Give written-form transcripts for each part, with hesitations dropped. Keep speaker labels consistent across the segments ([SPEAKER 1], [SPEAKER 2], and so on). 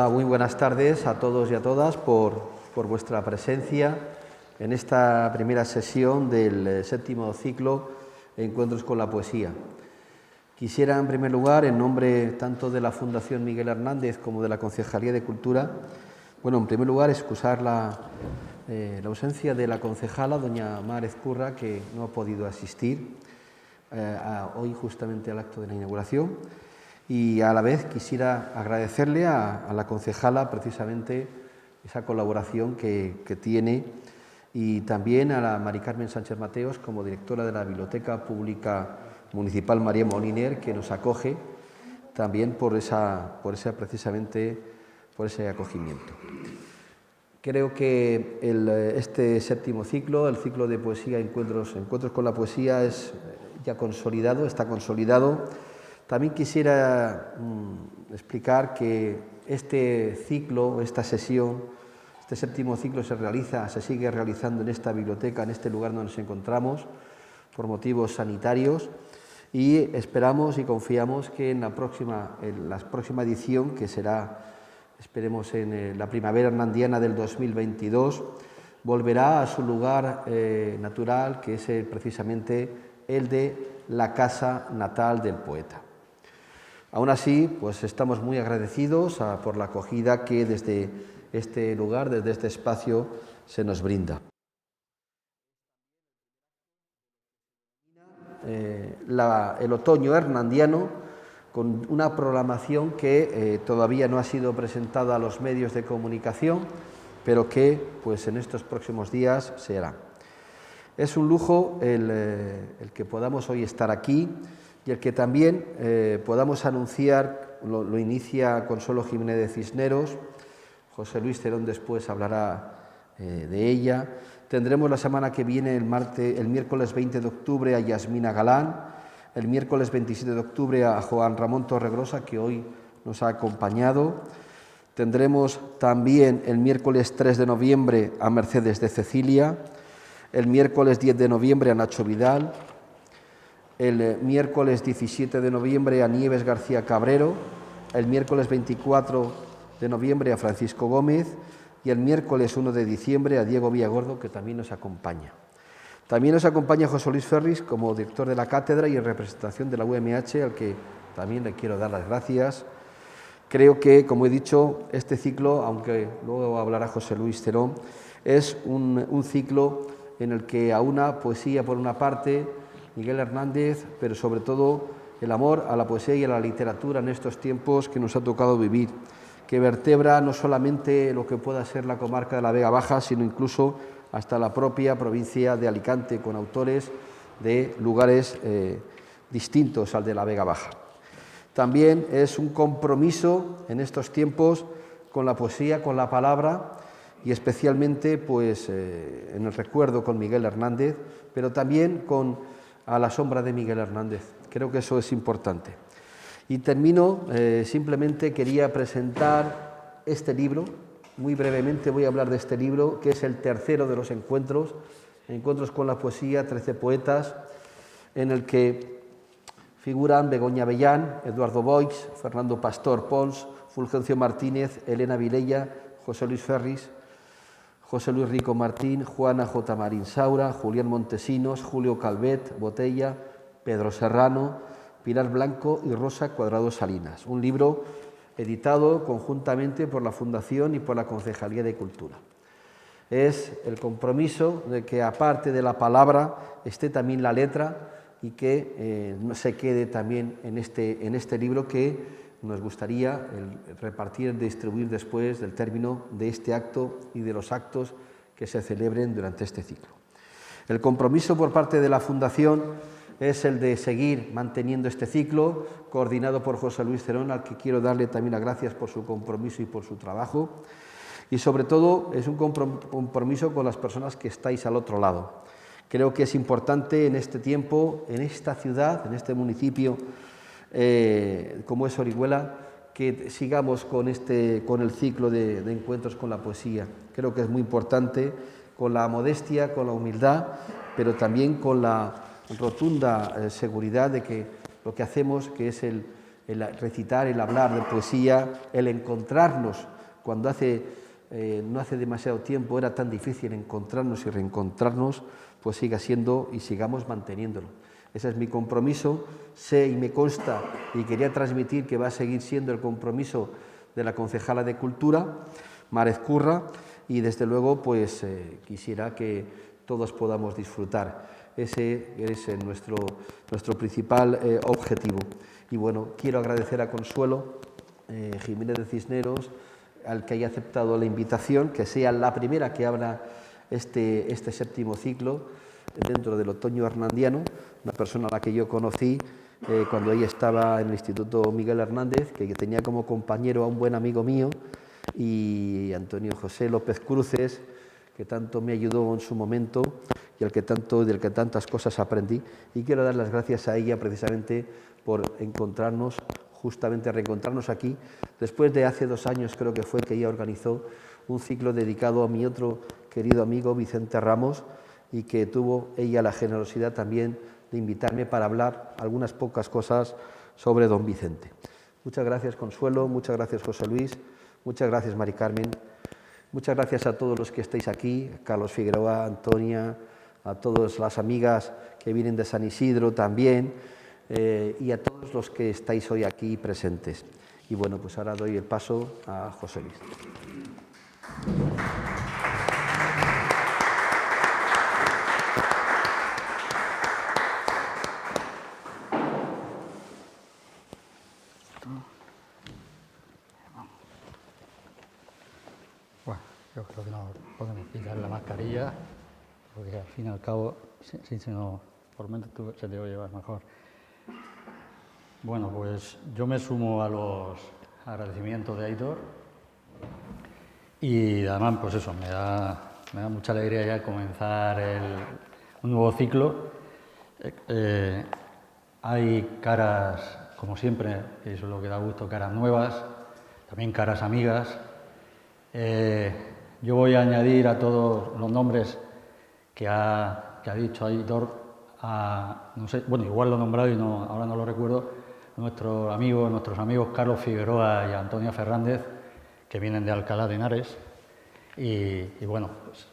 [SPEAKER 1] Hola, muy buenas tardes a todos y a todas por vuestra presencia en esta primera sesión del séptimo ciclo Encuentros con la Poesía. Quisiera, en primer lugar, en nombre tanto de la Fundación Miguel Hernández como de la Concejalía de Cultura, en primer lugar, excusar la ausencia de la concejala, doña Mar Ezcurra, que no ha podido asistir hoy justamente al acto de la inauguración. Y a la vez quisiera agradecerle a la concejala precisamente esa colaboración que tiene, y también a la Mari Carmen Sánchez Mateos como directora de la Biblioteca Pública Municipal María Moliner, que nos acoge también por ese acogimiento. Creo que este séptimo ciclo, el ciclo de poesía Encuentros con la Poesía, es ya consolidado, está consolidado. También quisiera explicar que este ciclo, esta sesión, este séptimo ciclo se sigue realizando en esta biblioteca, en este lugar donde nos encontramos, por motivos sanitarios, y esperamos y confiamos que en la próxima edición, que será, esperemos, en la primavera hernandiana del 2022, volverá a su lugar natural, que es precisamente el de la casa natal del poeta. Aún así, pues estamos muy agradecidos por la acogida que desde este lugar, desde este espacio, se nos brinda. El otoño hernandiano, con una programación que todavía no ha sido presentada a los medios de comunicación, pero que pues en estos próximos días se hará. Es un lujo el que podamos hoy estar aquí, y el que también podamos anunciar, lo inicia Consuelo Jiménez de Cisneros, José Luis Cerón después hablará de ella. Tendremos la semana que viene, el miércoles 20 de octubre, a Yasmina Galán, el miércoles 27 de octubre a Juan Ramón Torregrosa, que hoy nos ha acompañado. Tendremos también el miércoles 3 de noviembre a Mercedes de Cecilia, el miércoles 10 de noviembre a Nacho Vidal, el miércoles 17 de noviembre a Nieves García Cabrero, el miércoles 24 de noviembre a Francisco Gómez y el miércoles 1 de diciembre a Diego Villagordo, que también nos acompaña. También nos acompaña José Luis Ferris como director de la cátedra y en representación de la UMH, al que también le quiero dar las gracias. Creo que, como he dicho, este ciclo, aunque luego hablará José Luis Cerón, es un ciclo en el que aúna poesía por una parte, Miguel Hernández, pero sobre todo el amor a la poesía y a la literatura en estos tiempos que nos ha tocado vivir, que vertebra no solamente lo que pueda ser la comarca de la Vega Baja, sino incluso hasta la propia provincia de Alicante, con autores de lugares distintos al de la Vega Baja. También es un compromiso en estos tiempos con la poesía, con la palabra, y especialmente pues, en el recuerdo con Miguel Hernández, pero también a la sombra de Miguel Hernández. Creo que eso es importante. Y termino, simplemente quería presentar este libro. Muy brevemente voy a hablar de este libro, que es el tercero de los encuentros con la poesía, 13 poetas, en el que figuran Begoña Avellán, Eduardo Boix, Fernando Pastor Pons, Fulgencio Martínez, Elena Vilella, José Luis Ferris, José Luis Rico Martín, Juana J. Marín Saura, Julián Montesinos, Julio Calvet Botella, Pedro Serrano, Pilar Blanco y Rosa Cuadrado Salinas. Un libro editado conjuntamente por la Fundación y por la Concejalía de Cultura. Es el compromiso de que, aparte de la palabra, esté también la letra y que no se quede también en este libro que nos gustaría repartir, distribuir después del término de este acto y de los actos que se celebren durante este ciclo. El compromiso por parte de la Fundación es el de seguir manteniendo este ciclo, coordinado por José Luis Cerón, al que quiero darle también las gracias por su compromiso y por su trabajo. Y sobre todo es un compromiso con las personas que estáis al otro lado. Creo que es importante en este tiempo, en esta ciudad, en este municipio, como es Orihuela, que sigamos con el ciclo de encuentros con la poesía. Creo que es muy importante, con la modestia, con la humildad, pero también con la rotunda seguridad de que lo que hacemos, que es el el recitar, el hablar de poesía, el encontrarnos, cuando no hace demasiado tiempo era tan difícil encontrarnos y reencontrarnos, pues siga siendo y sigamos manteniéndolo. Ese es mi compromiso, sé y me consta y quería transmitir que va a seguir siendo el compromiso de la concejala de Cultura, Mar Ezcurra, y desde luego pues quisiera que todos podamos disfrutar. Ese es nuestro principal objetivo. Y bueno, quiero agradecer a Consuelo Jiménez de Cisneros, al que haya aceptado la invitación, que sea la primera que abra este 7º ciclo dentro del Otoño Hernandiano, una persona a la que yo conocí cuando ella estaba en el Instituto Miguel Hernández, que tenía como compañero a un buen amigo mío, y Antonio José López Cruces, que tanto me ayudó en su momento y del que tantas cosas aprendí. Y quiero dar las gracias a ella precisamente por reencontrarnos aquí, después de hace 2 años creo que fue que ella organizó un ciclo dedicado a mi otro querido amigo Vicente Ramos, y que tuvo ella la generosidad también de invitarme para hablar algunas pocas cosas sobre don Vicente. Muchas gracias, Consuelo, muchas gracias, José Luis, muchas gracias, Mari Carmen, muchas gracias a todos los que estáis aquí, Carlos Figueroa, Antonia, a todas las amigas que vienen de San Isidro también, y a todos los que estáis hoy aquí presentes. Y bueno, pues ahora doy el paso a José Luis.
[SPEAKER 2] Bueno, yo creo que no podemos quitar la mascarilla, porque al fin y al cabo, si no, por lo menos tú se te va a llevar mejor. Bueno, pues yo me sumo a los agradecimientos de Aitor, y además, pues eso, me da mucha alegría ya comenzar un nuevo ciclo. Hay caras, como siempre, y eso es lo que da gusto, caras nuevas, también caras amigas. Yo voy a añadir a todos los nombres que ha dicho Aitor, no sé, bueno, igual lo he nombrado y ahora no lo recuerdo, nuestros amigos Carlos Figueroa y Antonia Fernández, que vienen de Alcalá de Henares, y bueno, pues,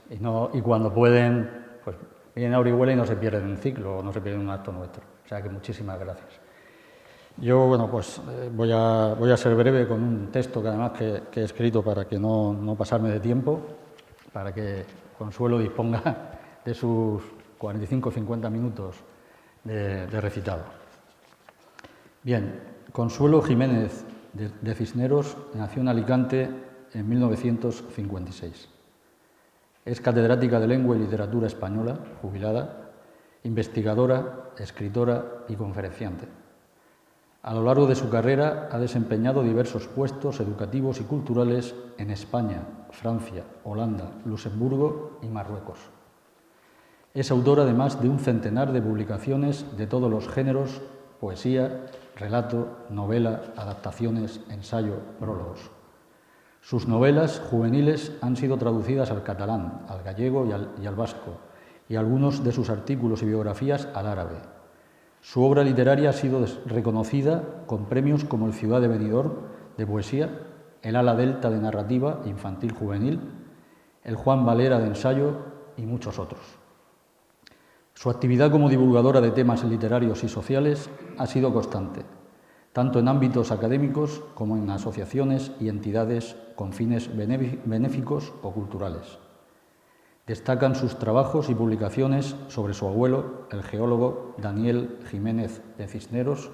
[SPEAKER 2] y cuando pueden, pues vienen a Orihuela y no se pierden un ciclo, o no se pierden un acto nuestro. O sea que muchísimas gracias. Yo, bueno, pues voy a ser breve con un texto que además que he escrito para que no pasarme de tiempo, para que Consuelo disponga de sus 45 o 50 minutos de recitado. Bien, Consuelo Jiménez de Cisneros nació en Alicante en 1956. Es catedrática de Lengua y Literatura Española, jubilada, investigadora, escritora y conferenciante. A lo largo de su carrera ha desempeñado diversos puestos educativos y culturales en España, Francia, Holanda, Luxemburgo y Marruecos. Es autora además de un centenar de publicaciones de todos los géneros: poesía, relato, novela, adaptaciones, ensayo, prólogos. Sus novelas juveniles han sido traducidas al catalán, al gallego y al vasco, y algunos de sus artículos y biografías al árabe. Su obra literaria ha sido reconocida con premios como el Ciudad de Benidorm de poesía, el Ala Delta de narrativa infantil juvenil, el Juan Valera de ensayo y muchos otros. Su actividad como divulgadora de temas literarios y sociales ha sido constante, tanto en ámbitos académicos como en asociaciones y entidades con fines benéficos o culturales. Destacan sus trabajos y publicaciones sobre su abuelo, el geólogo Daniel Jiménez de Cisneros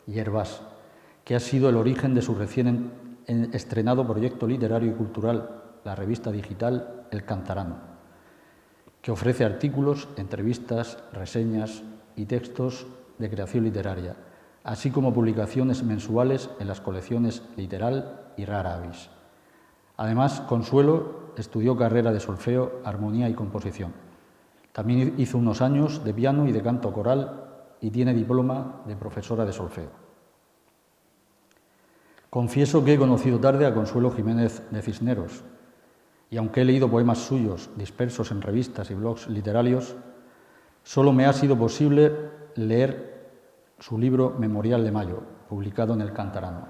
[SPEAKER 2] y Hervás, que ha sido el origen de su recién estrenado proyecto literario y cultural, la revista digital El Cantarano, que ofrece artículos, entrevistas, reseñas y textos de creación literaria, así como publicaciones mensuales en las colecciones Literal y Rara Avis. Además, Consuelo estudió carrera de solfeo, armonía y composición. También hizo unos años de piano y de canto coral y tiene diploma de profesora de solfeo. Confieso que he conocido tarde a Consuelo Jiménez de Cisneros, y aunque he leído poemas suyos dispersos en revistas y blogs literarios, solo me ha sido posible leer su libro Memorial de Mayo, publicado en El Cantarano.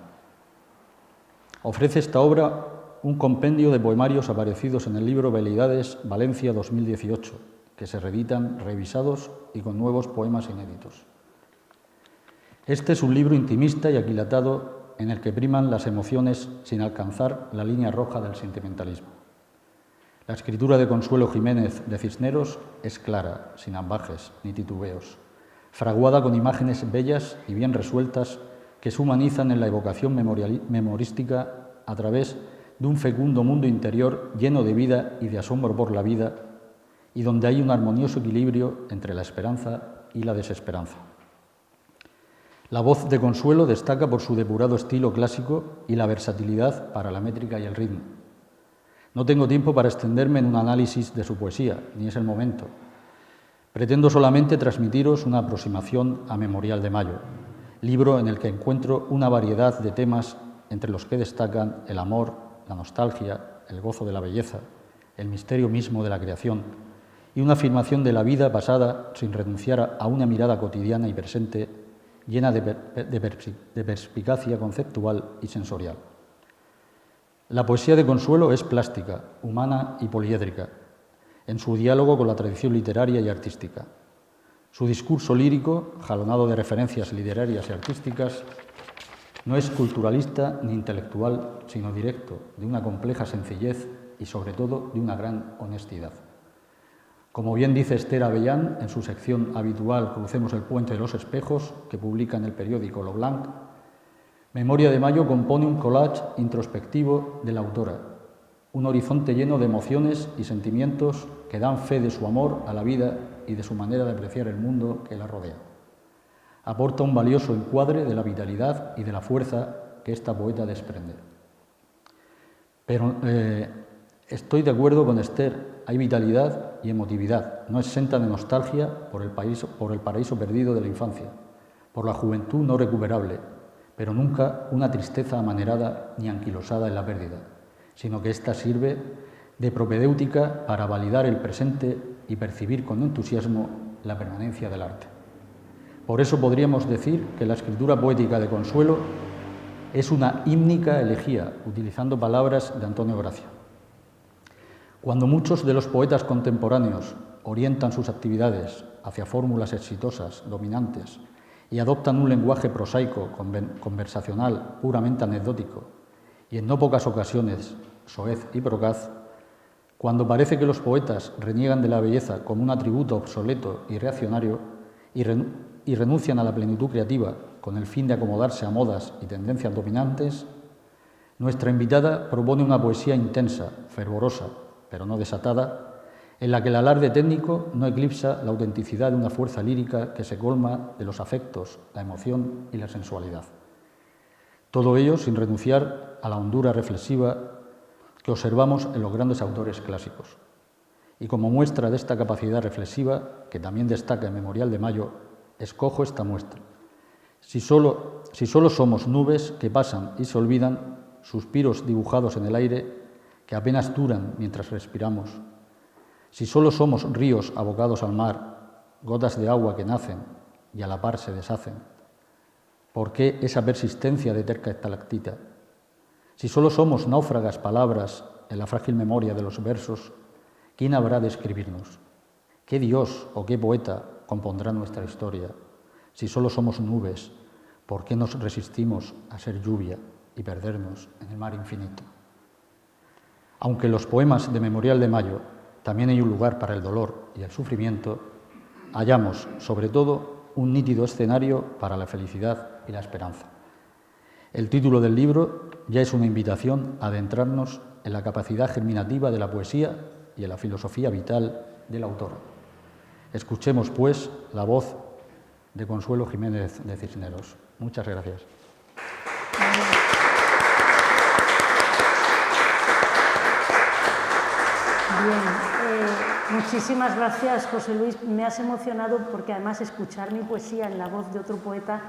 [SPEAKER 2] Ofrece esta obra un compendio de poemarios aparecidos en el libro Veleidades Valencia 2018, que se reeditan revisados y con nuevos poemas inéditos. Este es un libro intimista y aquilatado en el que priman las emociones sin alcanzar la línea roja del sentimentalismo. La escritura de Consuelo Jiménez de Cisneros es clara, sin ambajes ni titubeos, fraguada con imágenes bellas y bien resueltas que se humanizan en la evocación memorística a través de un fecundo mundo interior lleno de vida y de asombro por la vida, y donde hay un armonioso equilibrio entre la esperanza y la desesperanza. La voz de Consuelo destaca por su depurado estilo clásico y la versatilidad para la métrica y el ritmo. No tengo tiempo para extenderme en un análisis de su poesía, ni es el momento. Pretendo solamente transmitiros una aproximación a Memorial de Mayo, libro en el que encuentro una variedad de temas entre los que destacan el amor, la nostalgia, el gozo de la belleza, el misterio mismo de la creación y una afirmación de la vida pasada sin renunciar a una mirada cotidiana y presente llena de perspicacia conceptual y sensorial. La poesía de Consuelo es plástica, humana y poliédrica, en su diálogo con la tradición literaria y artística. Su discurso lírico, jalonado de referencias literarias y artísticas, no es culturalista ni intelectual, sino directo, de una compleja sencillez y, sobre todo, de una gran honestidad. Como bien dice Esther Avellán en su sección habitual Crucemos el puente de los espejos, que publica en el periódico Lo Blanc, Memoria de Mayo compone un collage introspectivo de la autora, un horizonte lleno de emociones y sentimientos que dan fe de su amor a la vida y de su manera de apreciar el mundo que la rodea. Aporta un valioso encuadre de la vitalidad y de la fuerza que esta poeta desprende. Pero estoy de acuerdo con Esther, hay vitalidad y emotividad, no exenta de nostalgia por el paraíso perdido de la infancia, por la juventud no recuperable, pero nunca una tristeza amanerada ni anquilosada en la pérdida, sino que ésta sirve de propedéutica para validar el presente y percibir con entusiasmo la permanencia del arte. Por eso podríamos decir que la escritura poética de Consuelo es una hímnica elegía, utilizando palabras de Antonio Gracia. Cuando muchos de los poetas contemporáneos orientan sus actividades hacia fórmulas exitosas, dominantes, y adoptan un lenguaje prosaico, conversacional, puramente anecdótico, y en no pocas ocasiones soez y procaz, cuando parece que los poetas reniegan de la belleza como un atributo obsoleto y reaccionario, y renuncian a la plenitud creativa con el fin de acomodarse a modas y tendencias dominantes, nuestra invitada propone una poesía intensa, fervorosa, pero no desatada, en la que el alarde técnico no eclipsa la autenticidad de una fuerza lírica que se colma de los afectos, la emoción y la sensualidad. Todo ello sin renunciar a la hondura reflexiva que observamos en los grandes autores clásicos. Y como muestra de esta capacidad reflexiva, que también destaca en Memorial de Mayo, escojo esta muestra. Si solo somos nubes que pasan y se olvidan, suspiros dibujados en el aire que apenas duran mientras respiramos, si solo somos ríos abocados al mar, gotas de agua que nacen y a la par se deshacen, ¿por qué esa persistencia de terca estalactita? Si solo somos náufragas palabras en la frágil memoria de los versos, ¿quién habrá de escribirnos? ¿Qué dios o qué poeta compondrá nuestra historia? Si solo somos nubes, ¿por qué nos resistimos a ser lluvia y perdernos en el mar infinito? Aunque en los poemas de Memorial de Mayo también hay un lugar para el dolor y el sufrimiento, hallamos, sobre todo, un nítido escenario para la felicidad y la esperanza. El título del libro ya es una invitación a adentrarnos en la capacidad germinativa de la poesía y en la filosofía vital del autor. Escuchemos, pues, la voz de Consuelo Jiménez de Cisneros. Muchas gracias.
[SPEAKER 3] Bien, muchísimas gracias, José Luis. Me has emocionado porque además escuchar mi poesía en la voz de otro poeta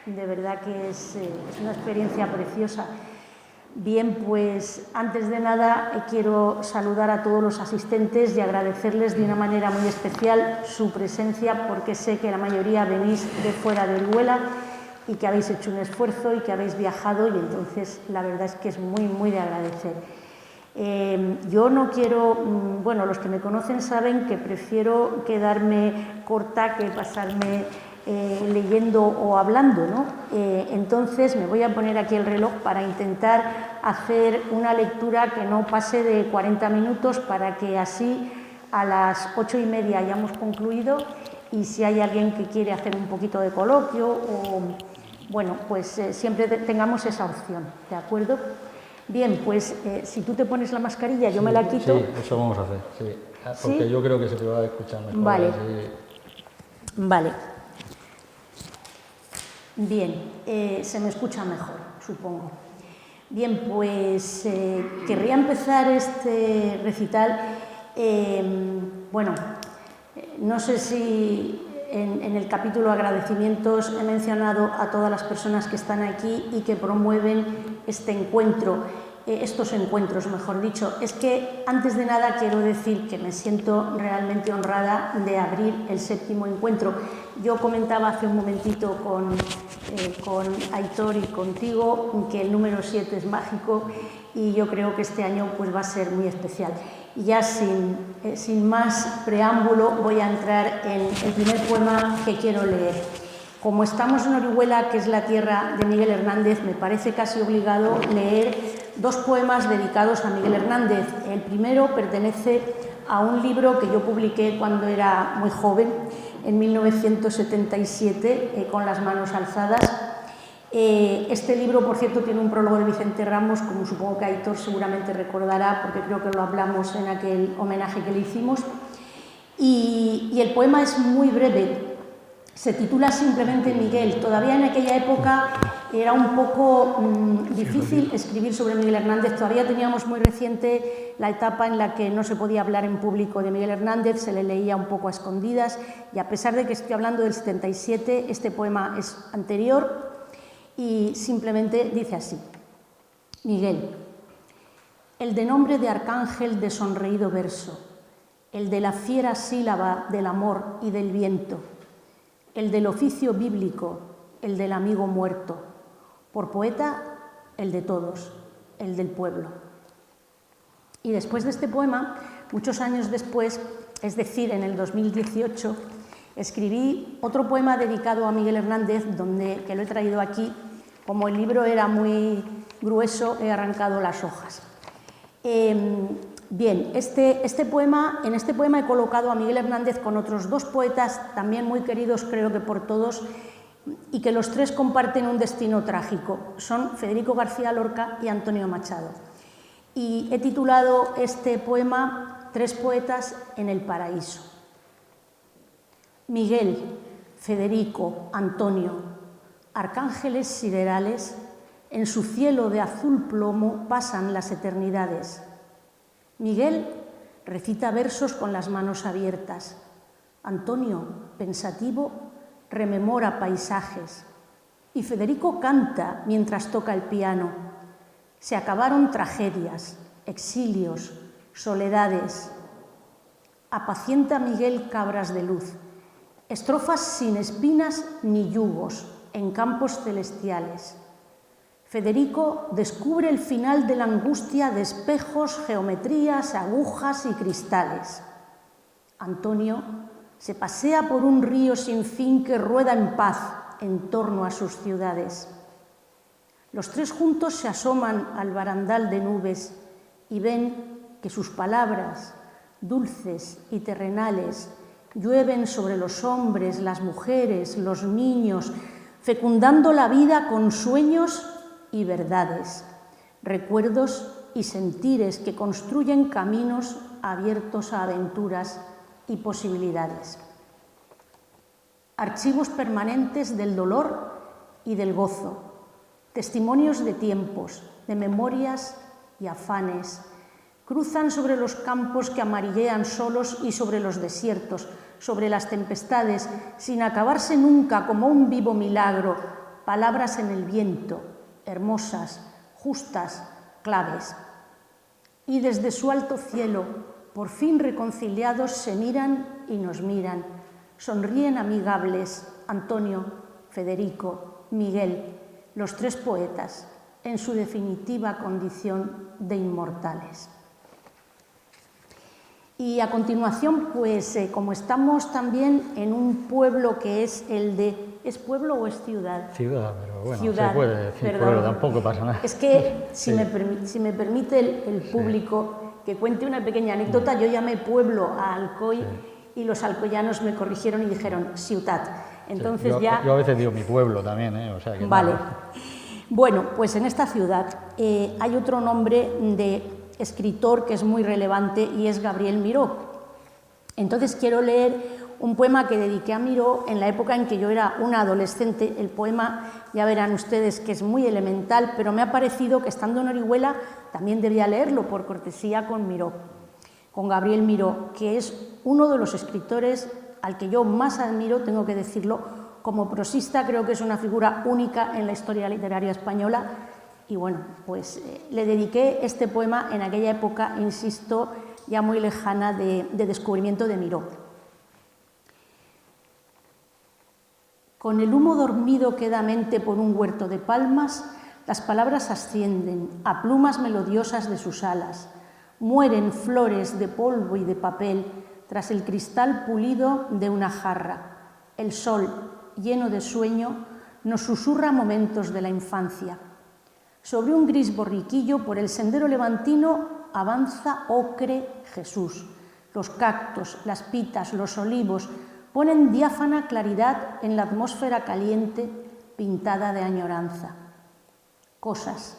[SPEAKER 3] de verdad que es una experiencia preciosa. Bien, pues antes de nada quiero saludar a todos los asistentes y agradecerles de una manera muy especial su presencia, porque sé que la mayoría venís de fuera de Orihuela y que habéis hecho un esfuerzo y que habéis viajado, y entonces la verdad es que es muy, muy de agradecer. Yo no quiero, bueno, los que me conocen saben que prefiero quedarme corta que pasarme leyendo o hablando, ¿no? Entonces me voy a poner aquí el reloj para intentar hacer una lectura que no pase de 40 minutos para que así a las 8:30 hayamos concluido, y si hay alguien que quiere hacer un poquito de coloquio o, bueno, pues siempre tengamos esa opción, ¿de acuerdo? Bien, pues si tú te pones la mascarilla, yo me la quito.
[SPEAKER 2] Sí, eso vamos a hacer, sí. Porque
[SPEAKER 3] ¿Sí?
[SPEAKER 2] yo creo que se te va a escuchar mejor.
[SPEAKER 3] Vale.
[SPEAKER 2] Así.
[SPEAKER 3] Vale. Bien, se me escucha mejor, supongo. Bien, pues querría empezar este recital. Bueno, no sé si en el capítulo agradecimientos he mencionado a todas las personas que están aquí y que promueven este encuentro, estos encuentros, mejor dicho. Es que antes de nada quiero decir que me siento realmente honrada de abrir el 7º encuentro. Yo comentaba hace un momentito con Aitor y contigo que el número 7 es mágico, y yo creo que este año pues va a ser muy especial. Y ya sin más preámbulo voy a entrar en el primer poema que quiero leer. Como estamos en Orihuela, que es la tierra de Miguel Hernández, me parece casi obligado leer 2 poemas dedicados a Miguel Hernández. El primero pertenece a un libro que yo publiqué cuando era muy joven, en 1977, con Las manos alzadas. Este libro, por cierto, tiene un prólogo de Vicente Ramos, como supongo que Aitor seguramente recordará, porque creo que lo hablamos en aquel homenaje que le hicimos. Y el poema es muy breve, se titula simplemente Miguel. Todavía en aquella época era un poco difícil escribir sobre Miguel Hernández, todavía teníamos muy reciente la etapa en la que no se podía hablar en público de Miguel Hernández, se le leía un poco a escondidas, y a pesar de que estoy hablando del 77, este poema es anterior. Y simplemente dice así: Miguel, el de nombre de arcángel de sonreído verso, el de la fiera sílaba del amor y del viento, el del oficio bíblico, el del amigo muerto, por poeta, el de todos, el del pueblo. Y después de este poema, muchos años después, es decir, en el 2018, escribí otro poema dedicado a Miguel Hernández, que lo he traído aquí. Como el libro era muy grueso, he arrancado las hojas. Bien, en este poema he colocado a Miguel Hernández con otros 2 poetas, también muy queridos creo que por todos, y que los 3 comparten un destino trágico. Son Federico García Lorca y Antonio Machado. Y he titulado este poema 3 poetas en el paraíso. Miguel, Federico, Antonio, arcángeles siderales, en su cielo de azul plomo pasan las eternidades. Miguel recita versos con las manos abiertas. Antonio, pensativo, rememora paisajes. Y Federico canta mientras toca el piano. Se acabaron tragedias, exilios, soledades. Apacienta Miguel cabras de luz. Estrofas sin espinas ni yugos, en campos celestiales. Federico descubre el final de la angustia de espejos, geometrías, agujas y cristales. Antonio se pasea por un río sin fin que rueda en paz en torno a sus ciudades. Los 3 juntos se asoman al barandal de nubes y ven que sus palabras, dulces y terrenales, llueven sobre los hombres, las mujeres, los niños, fecundando la vida con sueños y verdades, recuerdos y sentires que construyen caminos abiertos a aventuras y posibilidades. Archivos permanentes del dolor y del gozo, testimonios de tiempos, de memorias y afanes, cruzan sobre los campos que amarillean solos y sobre los desiertos, sobre las tempestades, sin acabarse nunca como un vivo milagro, palabras en el viento, hermosas, justas, claves. Y desde su alto cielo, por fin reconciliados, se miran y nos miran, sonríen amigables, Antonio, Federico, Miguel, los tres poetas, en su definitiva condición de inmortales. Y a continuación, pues como estamos también en un pueblo que es el de... ¿Es pueblo o es ciudad?
[SPEAKER 2] Ciudad, pero bueno,
[SPEAKER 3] ciudad,
[SPEAKER 2] se puede decir
[SPEAKER 3] perdón.
[SPEAKER 2] pueblo, tampoco pasa nada.
[SPEAKER 3] Es que, si me permite el público que cuente una pequeña anécdota, yo llamé pueblo a Alcoy y los alcoyanos me corrigieron y dijeron ciutat. Entonces
[SPEAKER 2] yo a veces digo mi pueblo también, o sea que
[SPEAKER 3] vale.
[SPEAKER 2] No.
[SPEAKER 3] Bueno, pues en esta ciudad hay otro nombre de escritor que es muy relevante y es Gabriel Miró. Entonces quiero leer un poema que dediqué a Miró en la época en que yo era una adolescente. El poema, ya verán ustedes que es muy elemental, pero me ha parecido que estando en Orihuela también debía leerlo por cortesía con Miró, con Gabriel Miró, que es uno de los escritores al que yo más admiro, tengo que decirlo. Como prosista creo que es una figura única en la historia literaria española y bueno, pues le dediqué este poema en aquella época, insisto, ya muy lejana de descubrimiento de Miró. Con el humo dormido quedamente por un huerto de palmas, las palabras ascienden a plumas melodiosas de sus alas, mueren flores de polvo y de papel tras el cristal pulido de una jarra. El sol, lleno de sueño, nos susurra momentos de la infancia. Sobre un gris borriquillo por el sendero levantino avanza ocre Jesús. Los cactos, las pitas, los olivos ponen diáfana claridad en la atmósfera caliente pintada de añoranza. Cosas,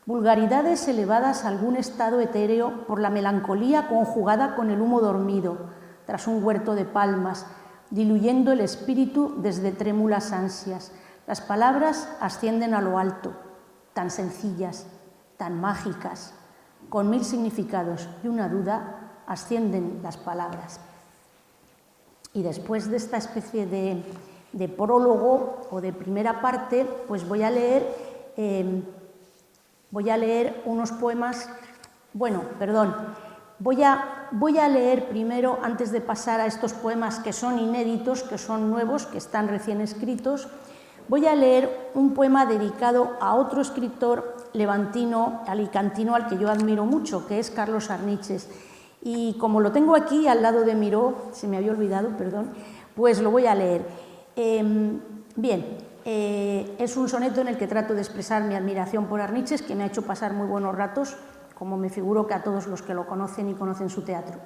[SPEAKER 3] vulgaridades elevadas a algún estado etéreo por la melancolía conjugada con el humo dormido, tras un huerto de palmas, diluyendo el espíritu desde trémulas ansias. Las palabras ascienden a lo alto, tan sencillas, tan mágicas, con mil significados y una duda, ascienden las palabras. Y después de esta especie de prólogo o de primera parte, pues voy a leer unos poemas, voy a leer primero, antes de pasar a estos poemas que son inéditos, que son nuevos, que están recién escritos, voy a leer un poema dedicado a otro escritor levantino, alicantino, al que yo admiro mucho, que es Carlos Arniches. Y como lo tengo aquí al lado de Miró, se me había olvidado, perdón, pues lo voy a leer. Es un soneto en el que trato de expresar mi admiración por Arniches, que me ha hecho pasar muy buenos ratos, como me figuro que a todos los que lo conocen y conocen su teatro.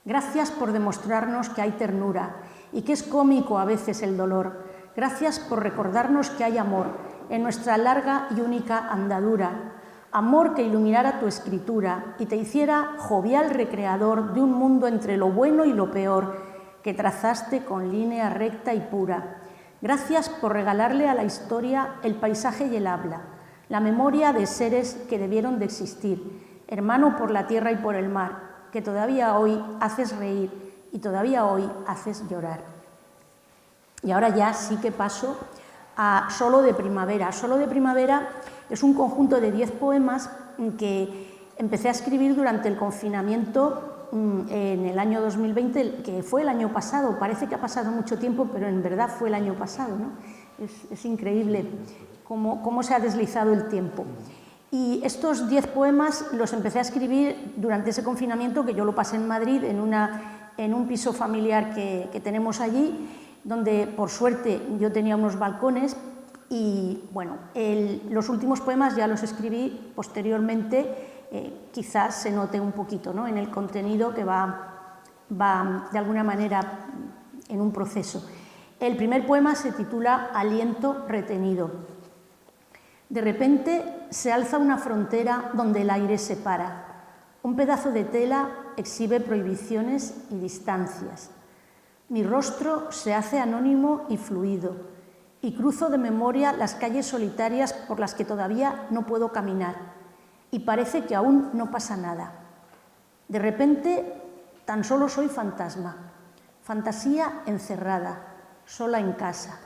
[SPEAKER 3] Gracias por demostrarnos que hay ternura y que es cómico a veces el dolor. Gracias por recordarnos que hay amor en nuestra larga y única andadura. Amor que iluminara tu escritura y te hiciera jovial recreador de un mundo entre lo bueno y lo peor que trazaste con línea recta y pura. Gracias por regalarle a la historia el paisaje y el habla, la memoria de seres que debieron de existir, hermano por la tierra y por el mar, que todavía hoy haces reír y todavía hoy haces llorar. Y ahora ya sí que paso a Solo de Primavera. Solo de Primavera es un conjunto de 10 poemas que empecé a escribir durante el confinamiento en el año 2020, que fue el año pasado. Parece que ha pasado mucho tiempo, pero en verdad fue el año pasado, ¿no? Es increíble cómo se ha deslizado el tiempo. Y estos 10 poemas los empecé a escribir durante ese confinamiento, que yo lo pasé en Madrid, en un piso familiar que tenemos allí, donde por suerte yo tenía unos balcones. Y bueno, los últimos poemas ya los escribí posteriormente, quizás se note un poquito, ¿no?, en el contenido que va de alguna manera en un proceso. El primer poema se titula Aliento retenido. De repente se alza una frontera donde el aire se para. Un pedazo de tela exhibe prohibiciones y distancias. Mi rostro se hace anónimo y fluido. Y cruzo de memoria las calles solitarias por las que todavía no puedo caminar, y parece que aún no pasa nada. De repente, tan solo soy fantasma, fantasía encerrada, sola en casa.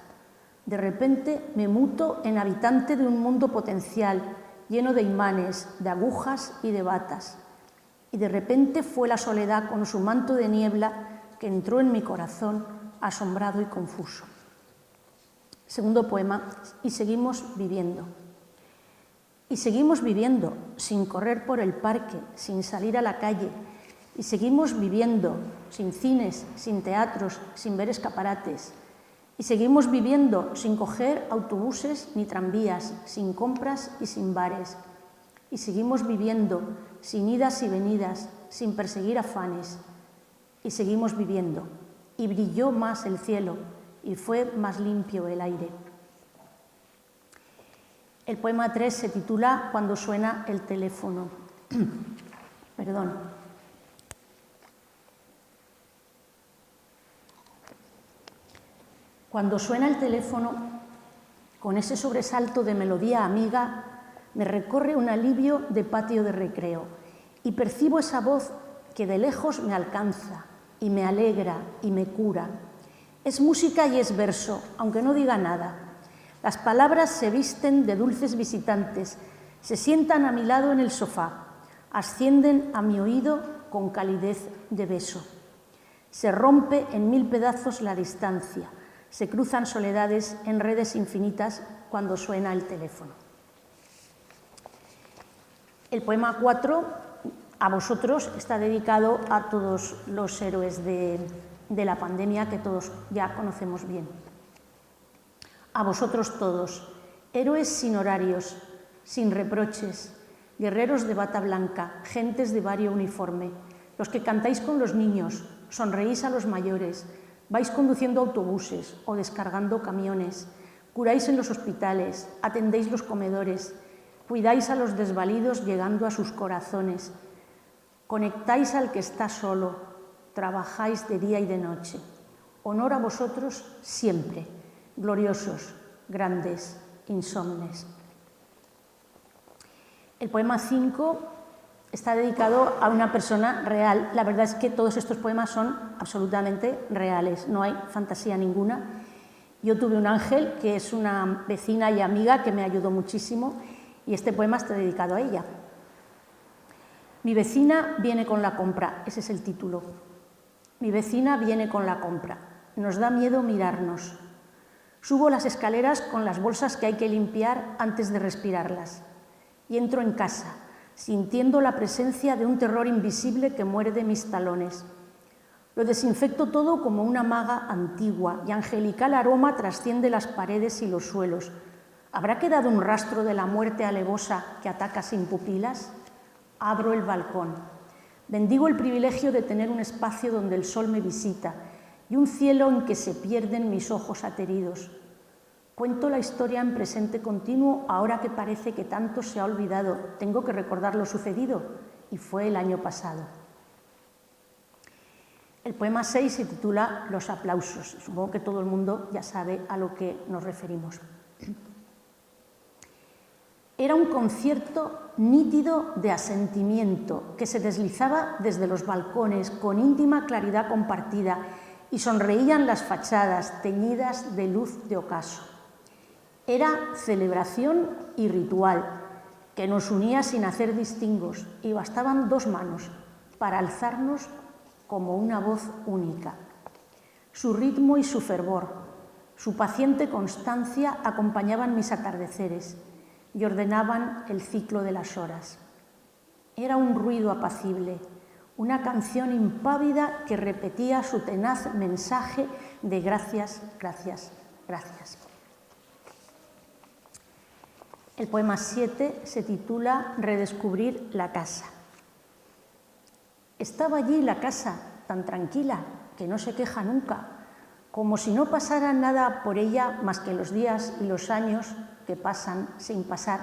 [SPEAKER 3] De repente me muto en habitante de un mundo potencial, lleno de imanes, de agujas y de batas. Y de repente fue la soledad con su manto de niebla que entró en mi corazón, asombrado y confuso. Segundo poema, y seguimos viviendo. Y seguimos viviendo, sin correr por el parque, sin salir a la calle. Y seguimos viviendo, sin cines, sin teatros, sin ver escaparates. Y seguimos viviendo, sin coger autobuses ni tranvías, sin compras y sin bares. Y seguimos viviendo, sin idas y venidas, sin perseguir afanes. Y seguimos viviendo. Y brilló más el cielo, y fue más limpio el aire. El poema 3 se titula Cuando suena el teléfono. Perdón. Cuando suena el teléfono, con ese sobresalto de melodía amiga, me recorre un alivio de patio de recreo y percibo esa voz que de lejos me alcanza y me alegra y me cura. Es música y es verso, aunque no diga nada. Las palabras se visten de dulces visitantes, se sientan a mi lado en el sofá, ascienden a mi oído con calidez de beso. Se rompe en mil pedazos la distancia, se cruzan soledades en redes infinitas cuando suena el teléfono. El poema 4, a vosotros, está dedicado a todos los héroes de la pandemia que todos ya conocemos bien. A vosotros todos, héroes sin horarios, sin reproches, guerreros de bata blanca, gentes de vario uniforme, los que cantáis con los niños, sonreís a los mayores, vais conduciendo autobuses o descargando camiones, curáis en los hospitales, atendéis los comedores, cuidáis a los desvalidos llegando a sus corazones, conectáis al que está solo, trabajáis de día y de noche. Honor a vosotros siempre, gloriosos, grandes, insomnes. El poema 5 está dedicado a una persona real. La verdad es que todos estos poemas son absolutamente reales, no hay fantasía ninguna. Yo tuve un ángel que es una vecina y amiga que me ayudó muchísimo y este poema está dedicado a ella. Mi vecina viene con la compra, ese es el título. Mi vecina viene con la compra, nos da miedo mirarnos. Subo las escaleras con las bolsas que hay que limpiar antes de respirarlas y entro en casa, sintiendo la presencia de un terror invisible que muerde mis talones. Lo desinfecto todo como una maga antigua y angelical aroma trasciende las paredes y los suelos. ¿Habrá quedado un rastro de la muerte alevosa que ataca sin pupilas? Abro el balcón. Bendigo el privilegio de tener un espacio donde el sol me visita y un cielo en que se pierden mis ojos ateridos. Cuento la historia en presente continuo ahora que parece que tanto se ha olvidado. Tengo que recordar lo sucedido y fue el año pasado. El poema 6 se titula Los aplausos. Supongo que todo el mundo ya sabe a lo que nos referimos. Era un concierto nítido de asentimiento que se deslizaba desde los balcones con íntima claridad compartida y sonreían las fachadas teñidas de luz de ocaso. Era celebración y ritual que nos unía sin hacer distingos y bastaban dos manos para alzarnos como una voz única. Su ritmo y su fervor, su paciente constancia acompañaban mis atardeceres y ordenaban el ciclo de las horas. Era un ruido apacible, una canción impávida que repetía su tenaz mensaje de gracias, gracias, gracias. El poema 7 se titula Redescubrir la casa. Estaba allí la casa, tan tranquila, que no se queja nunca, como si no pasara nada por ella más que los días y los años que pasan sin pasar,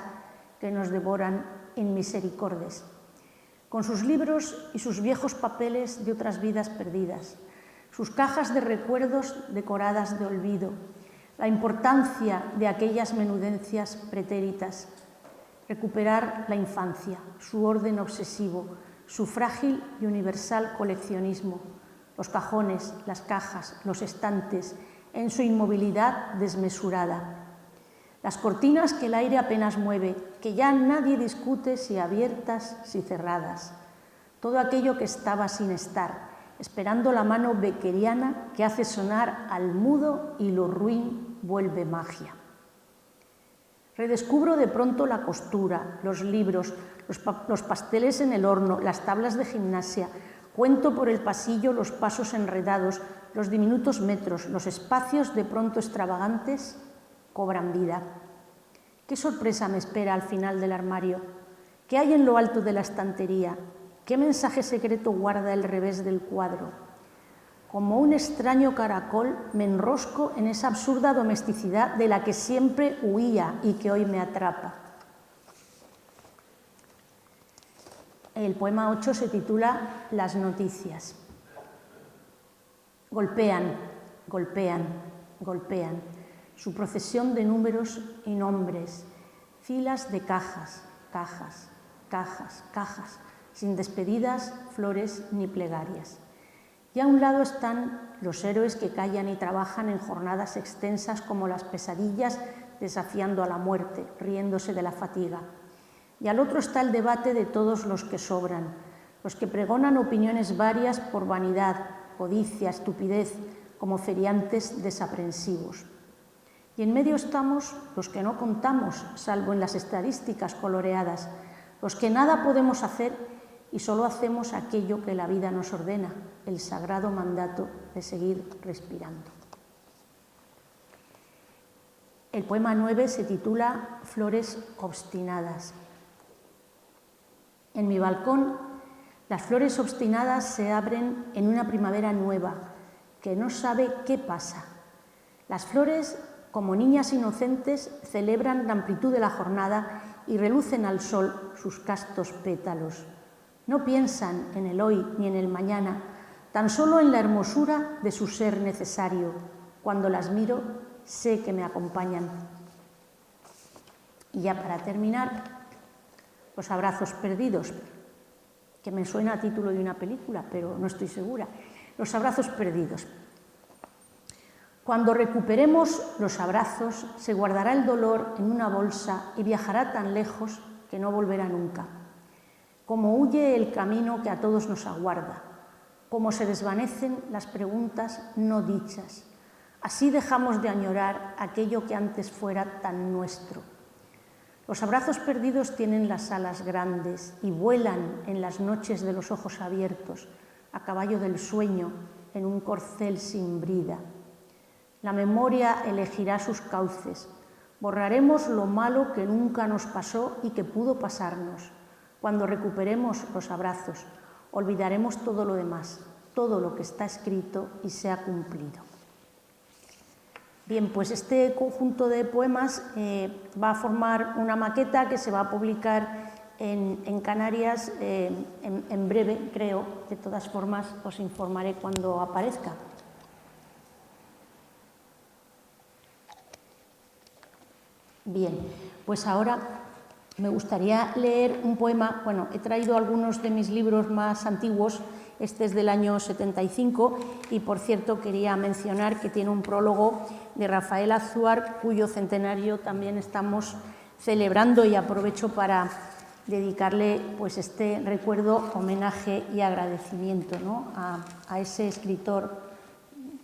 [SPEAKER 3] que nos devoran inmisericordes, con sus libros y sus viejos papeles de otras vidas perdidas, sus cajas de recuerdos decoradas de olvido, la importancia de aquellas menudencias pretéritas, recuperar la infancia, su orden obsesivo, su frágil y universal coleccionismo, los cajones, las cajas, los estantes, en su inmovilidad desmesurada, las cortinas que el aire apenas mueve, que ya nadie discute si abiertas, si cerradas, todo aquello que estaba sin estar, esperando la mano beckeriana que hace sonar al mudo y lo ruin vuelve magia. Redescubro de pronto la costura, los libros, los pasteles en el horno, las tablas de gimnasia. Cuento por el pasillo los pasos enredados, los diminutos metros, los espacios de pronto extravagantes cobran vida. ¿Qué sorpresa me espera al final del armario? ¿Qué hay en lo alto de la estantería? ¿Qué mensaje secreto guarda el revés del cuadro? Como un extraño caracol me enrosco en esa absurda domesticidad de la que siempre huía y que hoy me atrapa. El poema 8 se titula Las noticias. Golpean, golpean, golpean. Su procesión de números y nombres. Filas de cajas, cajas, cajas, cajas, sin despedidas, flores ni plegarias. Y a un lado están los héroes que callan y trabajan en jornadas extensas como las pesadillas, desafiando a la muerte, riéndose de la fatiga. Y al otro está el debate de todos los que sobran, los que pregonan opiniones varias por vanidad, codicia, estupidez, como feriantes desaprensivos. Y en medio estamos los que no contamos, salvo en las estadísticas coloreadas, los que nada podemos hacer y solo hacemos aquello que la vida nos ordena, el sagrado mandato de seguir respirando. El poema 9 se titula Flores obstinadas. En mi balcón, las flores obstinadas se abren en una primavera nueva, que no sabe qué pasa. Las flores, como niñas inocentes, celebran la amplitud de la jornada y relucen al sol sus castos pétalos. No piensan en el hoy ni en el mañana, tan solo en la hermosura de su ser necesario. Cuando las miro, sé que me acompañan. Y ya para terminar, los abrazos perdidos, que me suena a título de una película, pero no estoy segura. Los abrazos perdidos. Cuando recuperemos los abrazos, se guardará el dolor en una bolsa y viajará tan lejos que no volverá nunca. Como huye el camino que a todos nos aguarda, como se desvanecen las preguntas no dichas. Así dejamos de añorar aquello que antes fuera tan nuestro. Los abrazos perdidos tienen las alas grandes y vuelan en las noches de los ojos abiertos, a caballo del sueño, en un corcel sin brida. La memoria elegirá sus cauces. Borraremos lo malo que nunca nos pasó y que pudo pasarnos. Cuando recuperemos los abrazos, olvidaremos todo lo demás, todo lo que está escrito y se ha cumplido. Bien, pues este conjunto de poemas va a formar una maqueta que se va a publicar en Canarias en breve, creo. De todas formas, os informaré cuando aparezca. Bien, pues ahora me gustaría leer un poema. Bueno, he traído algunos de mis libros más antiguos. Este es del año 75 y, por cierto, quería mencionar que tiene un prólogo de Rafael Azuar, cuyo centenario también estamos celebrando, y aprovecho para dedicarle pues este recuerdo, homenaje y agradecimiento, ¿no?, a ese escritor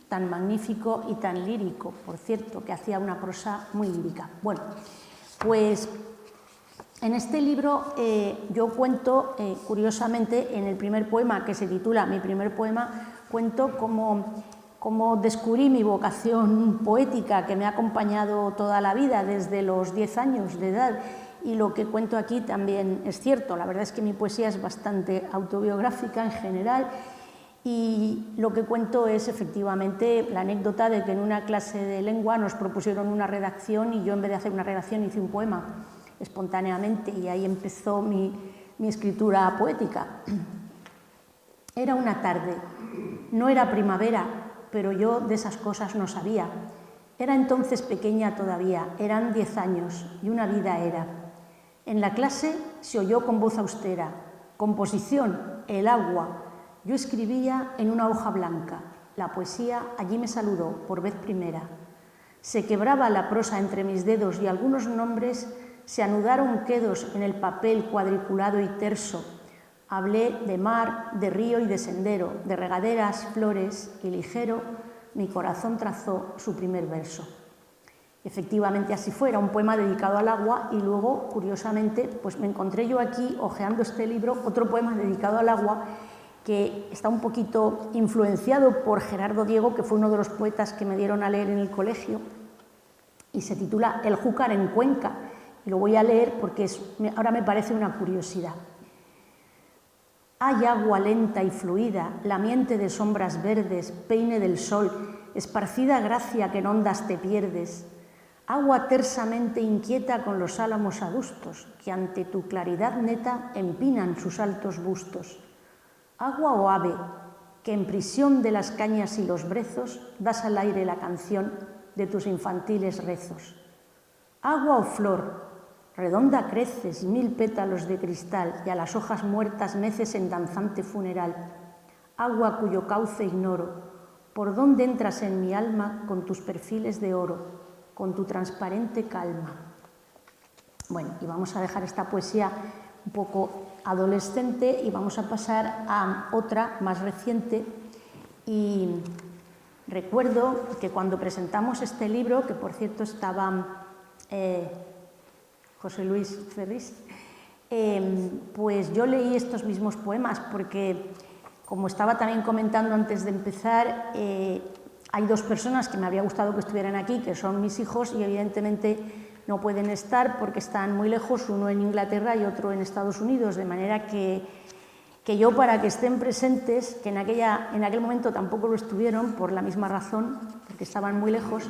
[SPEAKER 3] tan magnífico y tan lírico, por cierto, que hacía una prosa muy lírica. Bueno, pues en este libro yo cuento, curiosamente, en el primer poema, que se titula Mi primer poema, cuento cómo descubrí mi vocación poética, que me ha acompañado toda la vida, desde los 10 años de edad, y lo que cuento aquí también es cierto. La verdad es que mi poesía es bastante autobiográfica en general, y lo que cuento es efectivamente la anécdota de que en una clase de lengua nos propusieron una redacción y yo, en vez de hacer una redacción, hice un poema espontáneamente, y ahí empezó mi escritura poética. Era una tarde, no era primavera, pero yo de esas cosas no sabía. Era entonces pequeña todavía, eran 10 años y una vida era. En la clase se oyó con voz austera: composición, el agua. Yo escribía en una hoja blanca. La poesía allí me saludó por vez primera. Se quebraba la prosa entre mis dedos y algunos nombres se anudaron quedos en el papel cuadriculado y terso. Hablé de mar, de río y de sendero, de regaderas, flores, y ligero mi corazón trazó su primer verso. Efectivamente así fue, era un poema dedicado al agua, y luego, curiosamente, pues me encontré yo aquí, hojeando este libro, otro poema dedicado al agua que está un poquito influenciado por Gerardo Diego, que fue uno de los poetas que me dieron a leer en el colegio, y se titula El Júcar en Cuenca, y lo voy a leer porque ahora me parece una curiosidad. Hay agua lenta y fluida, lamiente de sombras verdes, peine del sol, esparcida gracia que en ondas te pierdes. Agua tersamente inquieta con los álamos adustos, que ante tu claridad neta empinan sus altos bustos. Agua o ave, que en prisión de las cañas y los brezos das al aire la canción de tus infantiles rezos. Agua o flor, redonda creces 1000 pétalos de cristal y a las hojas muertas meces en danzante funeral. Agua cuyo cauce ignoro, por dónde entras en mi alma con tus perfiles de oro, con tu transparente calma. Bueno, y vamos a dejar esta poesía un poco adolescente y vamos a pasar a otra más reciente. Y recuerdo que cuando presentamos este libro, que por cierto estaba José Luis Ferris, pues yo leí estos mismos poemas porque, como estaba también comentando antes de empezar, hay dos personas que me habría gustado que estuvieran aquí, que son mis hijos, y evidentemente no pueden estar porque están muy lejos, uno en Inglaterra y otro en Estados Unidos, de manera que yo, para que estén presentes, que en aquel momento tampoco lo estuvieron por la misma razón, porque estaban muy lejos,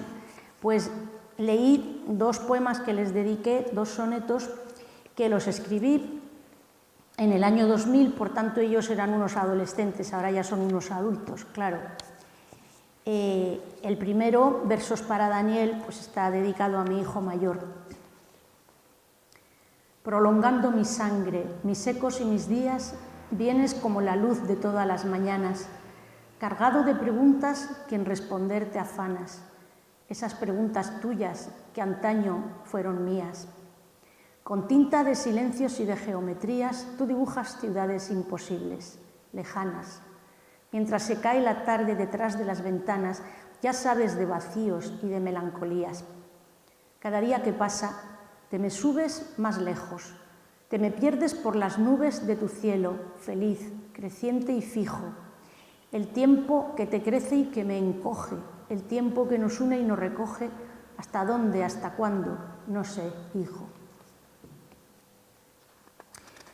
[SPEAKER 3] pues leí dos poemas que les dediqué, dos sonetos que los escribí en el año 2000, por tanto ellos eran unos adolescentes, ahora ya son unos adultos, claro. El primero, Versos para Daniel, pues está dedicado a mi hijo mayor. Prolongando mi sangre, mis ecos y mis días, vienes como la luz de todas las mañanas, cargado de preguntas que en responder te afanas, esas preguntas tuyas que antaño fueron mías. Con tinta de silencios y de geometrías, tú dibujas ciudades imposibles, lejanas. Mientras se cae la tarde detrás de las ventanas, ya sabes de vacíos y de melancolías. Cada día que pasa, te me subes más lejos, te me pierdes por las nubes de tu cielo, feliz, creciente y fijo. El tiempo que te crece y que me encoge, el tiempo que nos une y nos recoge, ¿hasta dónde, hasta cuándo? No sé, hijo.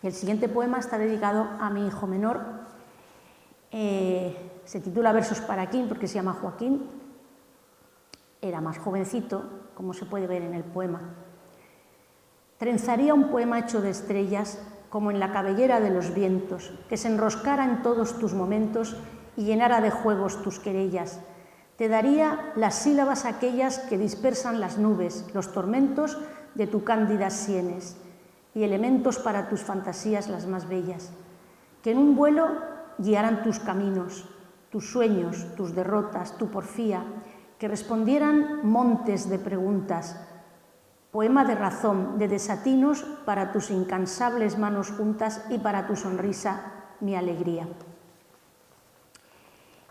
[SPEAKER 3] Y el siguiente poema está dedicado a mi hijo menor. Se titula Versos para Joaquín, porque se llama Joaquín. Era más jovencito, como se puede ver en el poema. Trenzaría un poema hecho de estrellas, como en la cabellera de los vientos, que se enroscara en todos tus momentos y llenara de juegos tus querellas. Te daría las sílabas aquellas que dispersan las nubes, los tormentos de tu cándidas sienes, y elementos para tus fantasías las más bellas, que en un vuelo guiaran tus caminos, tus sueños, tus derrotas, tu porfía, que respondieran montes de preguntas, poema de razón, de desatinos para tus incansables manos juntas y para tu sonrisa, mi alegría.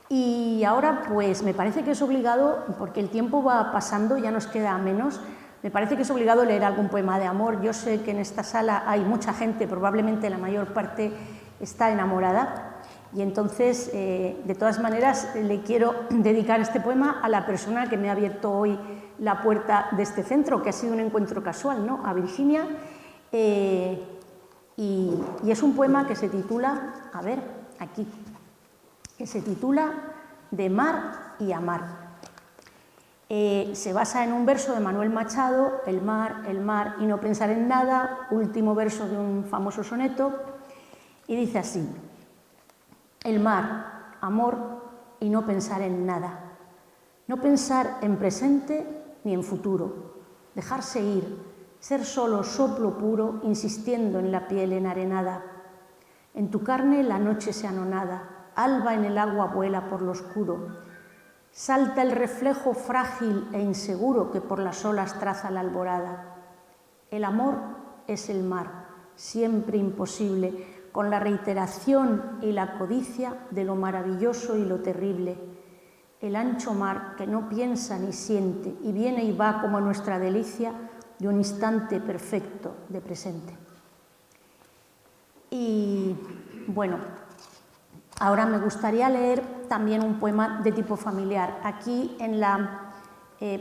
[SPEAKER 3] Y ahora, pues me parece que es obligado, porque el tiempo va pasando, ya nos queda menos, me parece que es obligado leer algún poema de amor. Yo sé que en esta sala hay mucha gente, probablemente la mayor parte está enamorada, y entonces, de todas maneras, le quiero dedicar este poema a la persona que me ha abierto hoy la puerta de este centro, que ha sido un encuentro casual, ¿no?, a Virginia, y es un poema que se titula, a ver, aquí, que se titula De mar y amar. Se basa en un verso de Manuel Machado, el mar y no pensar en nada, último verso de un famoso soneto, y dice así: el mar, amor y no pensar en nada, no pensar en presente ni en futuro, dejarse ir, ser solo soplo puro, insistiendo en la piel enarenada. En tu carne la noche se anonada, alba en el agua vuela por lo oscuro, salta el reflejo frágil e inseguro que por las olas traza la alborada. El amor es el mar, siempre imposible, con la reiteración y la codicia de lo maravilloso y lo terrible. el ancho mar que no piensa ni siente y viene y va como nuestra delicia de un instante perfecto de presente. Y bueno, ahora me gustaría leer también un poema de tipo familiar. Aquí en la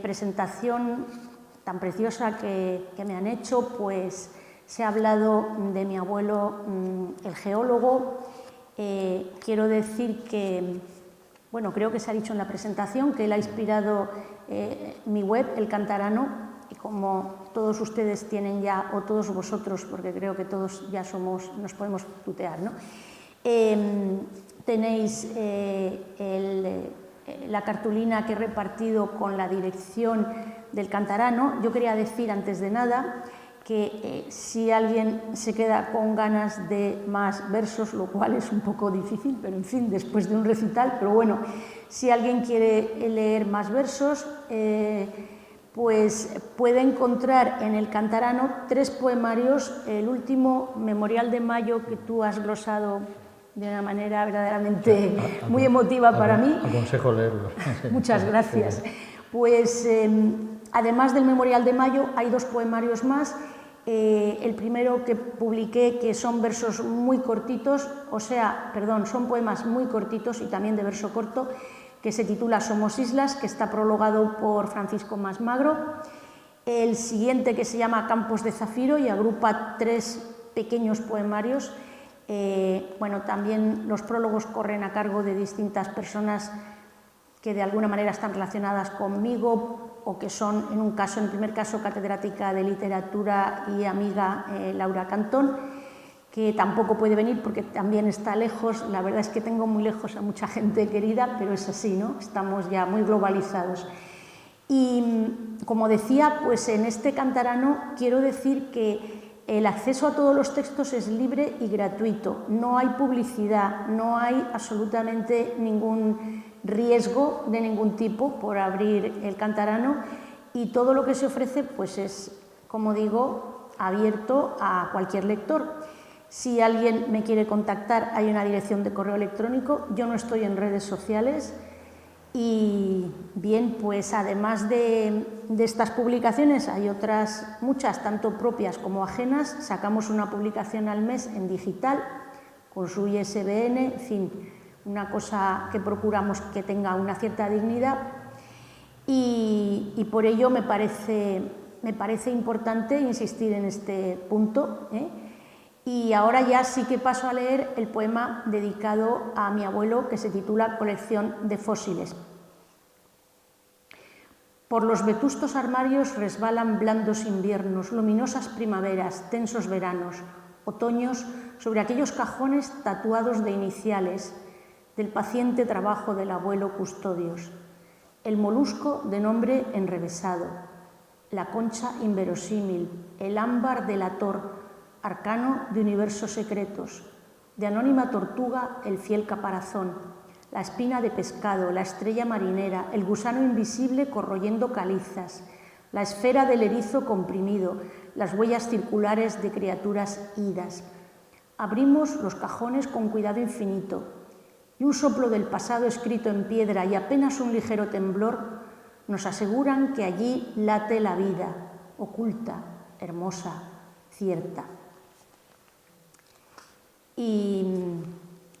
[SPEAKER 3] presentación tan preciosa que me han hecho, pues se ha hablado de mi abuelo, el geólogo. Quiero decir que, bueno, creo que se ha dicho en la presentación que él ha inspirado mi web, El Cantarano, y como todos ustedes tienen ya, o todos vosotros, porque creo que todos ya nos podemos tutear, ¿no? Tenéis la cartulina que he repartido con la dirección del Cantarano. Yo quería decir, antes de nada, que si alguien se queda con ganas de más versos, lo cual es un poco difícil, pero en fin, después de un recital, pero bueno, si alguien quiere leer más versos, pues puede encontrar en el Cantarano 3 poemarios, el último, Memorial de Mayo, que tú has glosado de una manera verdaderamente muy emotiva para mí.
[SPEAKER 2] Aconsejo leerlo.
[SPEAKER 3] Muchas gracias. Pues además del Memorial de Mayo hay 2 poemarios más. El primero que publiqué, que son versos muy cortitos, son poemas muy cortitos y también de verso corto, que se titula Somos Islas, que está prologado por Francisco Masmagro. El siguiente, que se llama Campos de Zafiro, y agrupa 3 pequeños poemarios. Bueno, también los prólogos corren a cargo de distintas personas que de alguna manera están relacionadas conmigo o que son, en el primer caso, catedrática de literatura y amiga Laura Cantón, que tampoco puede venir porque también está lejos. La verdad es que tengo muy lejos a mucha gente querida, pero es así, ¿no? Estamos ya muy globalizados. Y como decía, pues en este Cantarano quiero decir que el acceso a todos los textos es libre y gratuito. No hay publicidad, no hay absolutamente ningún riesgo de ningún tipo por abrir el Cantarano, y todo lo que se ofrece pues es, como digo, abierto a cualquier lector. Si alguien me quiere contactar, hay una dirección de correo electrónico. Yo no estoy en redes sociales. Y bien, pues además de estas publicaciones hay otras muchas, tanto propias como ajenas. Sacamos una publicación al mes en digital con su ISBN, en fin, una cosa que procuramos que tenga una cierta dignidad, y por ello me parece importante insistir en este punto, Y ahora ya sí que paso a leer el poema dedicado a mi abuelo, que se titula Colección de fósiles. Por los vetustos armarios resbalan blandos inviernos, luminosas primaveras, tensos veranos, otoños sobre aquellos cajones tatuados de iniciales del paciente trabajo del abuelo Custodios, el molusco de nombre enrevesado, la concha inverosímil, el ámbar delator, arcano de universos secretos, de anónima tortuga el fiel caparazón, la espina de pescado, la estrella marinera, el gusano invisible corroyendo calizas, la esfera del erizo comprimido, las huellas circulares de criaturas idas. Abrimos los cajones con cuidado infinito, y un soplo del pasado escrito en piedra y apenas un ligero temblor nos aseguran que allí late la vida, oculta, hermosa, cierta. Y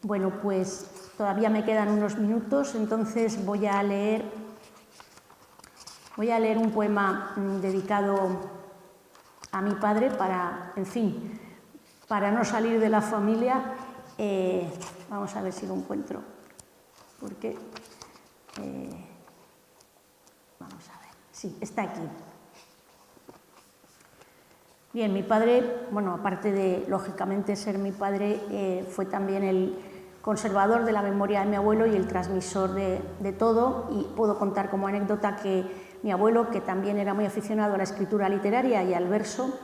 [SPEAKER 3] bueno, pues todavía me quedan unos minutos, entonces voy a leer un poema dedicado a mi padre para, en fin, para no salir de la familia. Vamos a ver si lo encuentro, porque vamos a ver, sí, está aquí. Bien, mi padre, bueno, aparte de, lógicamente, ser mi padre, fue también el conservador de la memoria de mi abuelo y el transmisor de todo, y puedo contar como anécdota que mi abuelo, que también era muy aficionado a la escritura literaria y al verso,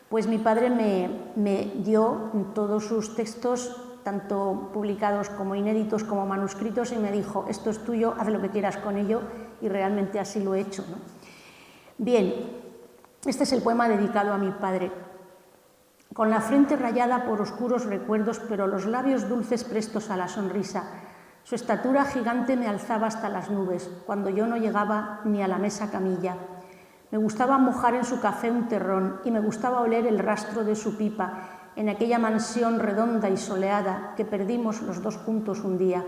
[SPEAKER 3] pues mi padre me dio todos sus textos, tanto publicados como inéditos como manuscritos, y me dijo, esto es tuyo, haz lo que quieras con ello, y realmente así lo he hecho, ¿no? Bien. Este es el poema dedicado a mi padre. Con la frente rayada por oscuros recuerdos, pero los labios dulces prestos a la sonrisa, Su estatura gigante me alzaba hasta las nubes, cuando yo no llegaba ni a la mesa camilla. Me gustaba mojar en su café un terrón y me gustaba oler el rastro de su pipa en aquella mansión redonda y soleada que perdimos los dos juntos un día.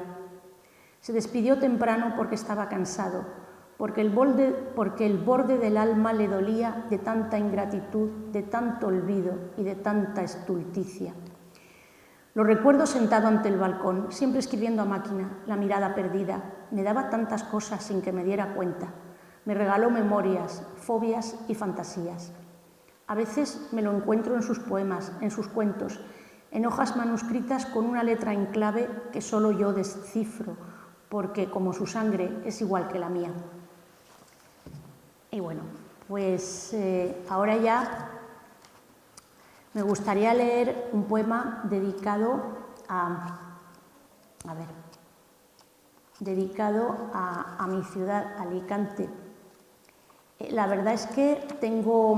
[SPEAKER 3] Se despidió temprano porque estaba cansado, porque el borde del alma le dolía de tanta ingratitud, de tanto olvido y de tanta estulticia. Lo recuerdo sentado ante el balcón, siempre escribiendo a máquina, la mirada perdida. Me daba tantas cosas sin que me diera cuenta. Me regaló memorias, fobias y fantasías. A veces me lo encuentro en sus poemas, en sus cuentos, en hojas manuscritas con una letra en clave que solo yo descifro, porque como su sangre es igual que la mía. Y bueno, pues ahora ya me gustaría leer un poema dedicado a mi ciudad, Alicante. La verdad es que tengo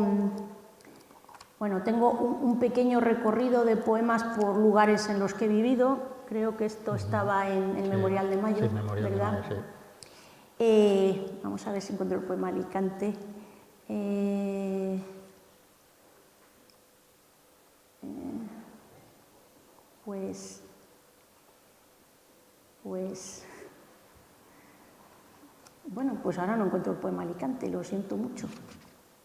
[SPEAKER 3] un pequeño recorrido de poemas por lugares en los que he vivido. Creo que esto estaba en el Memorial de Mayo,
[SPEAKER 2] sí, Memorial
[SPEAKER 3] ¿verdad?
[SPEAKER 2] De Mayo, sí.
[SPEAKER 3] Vamos a ver si encuentro el poema Alicante. Pues ahora no encuentro el poema Alicante, lo siento mucho.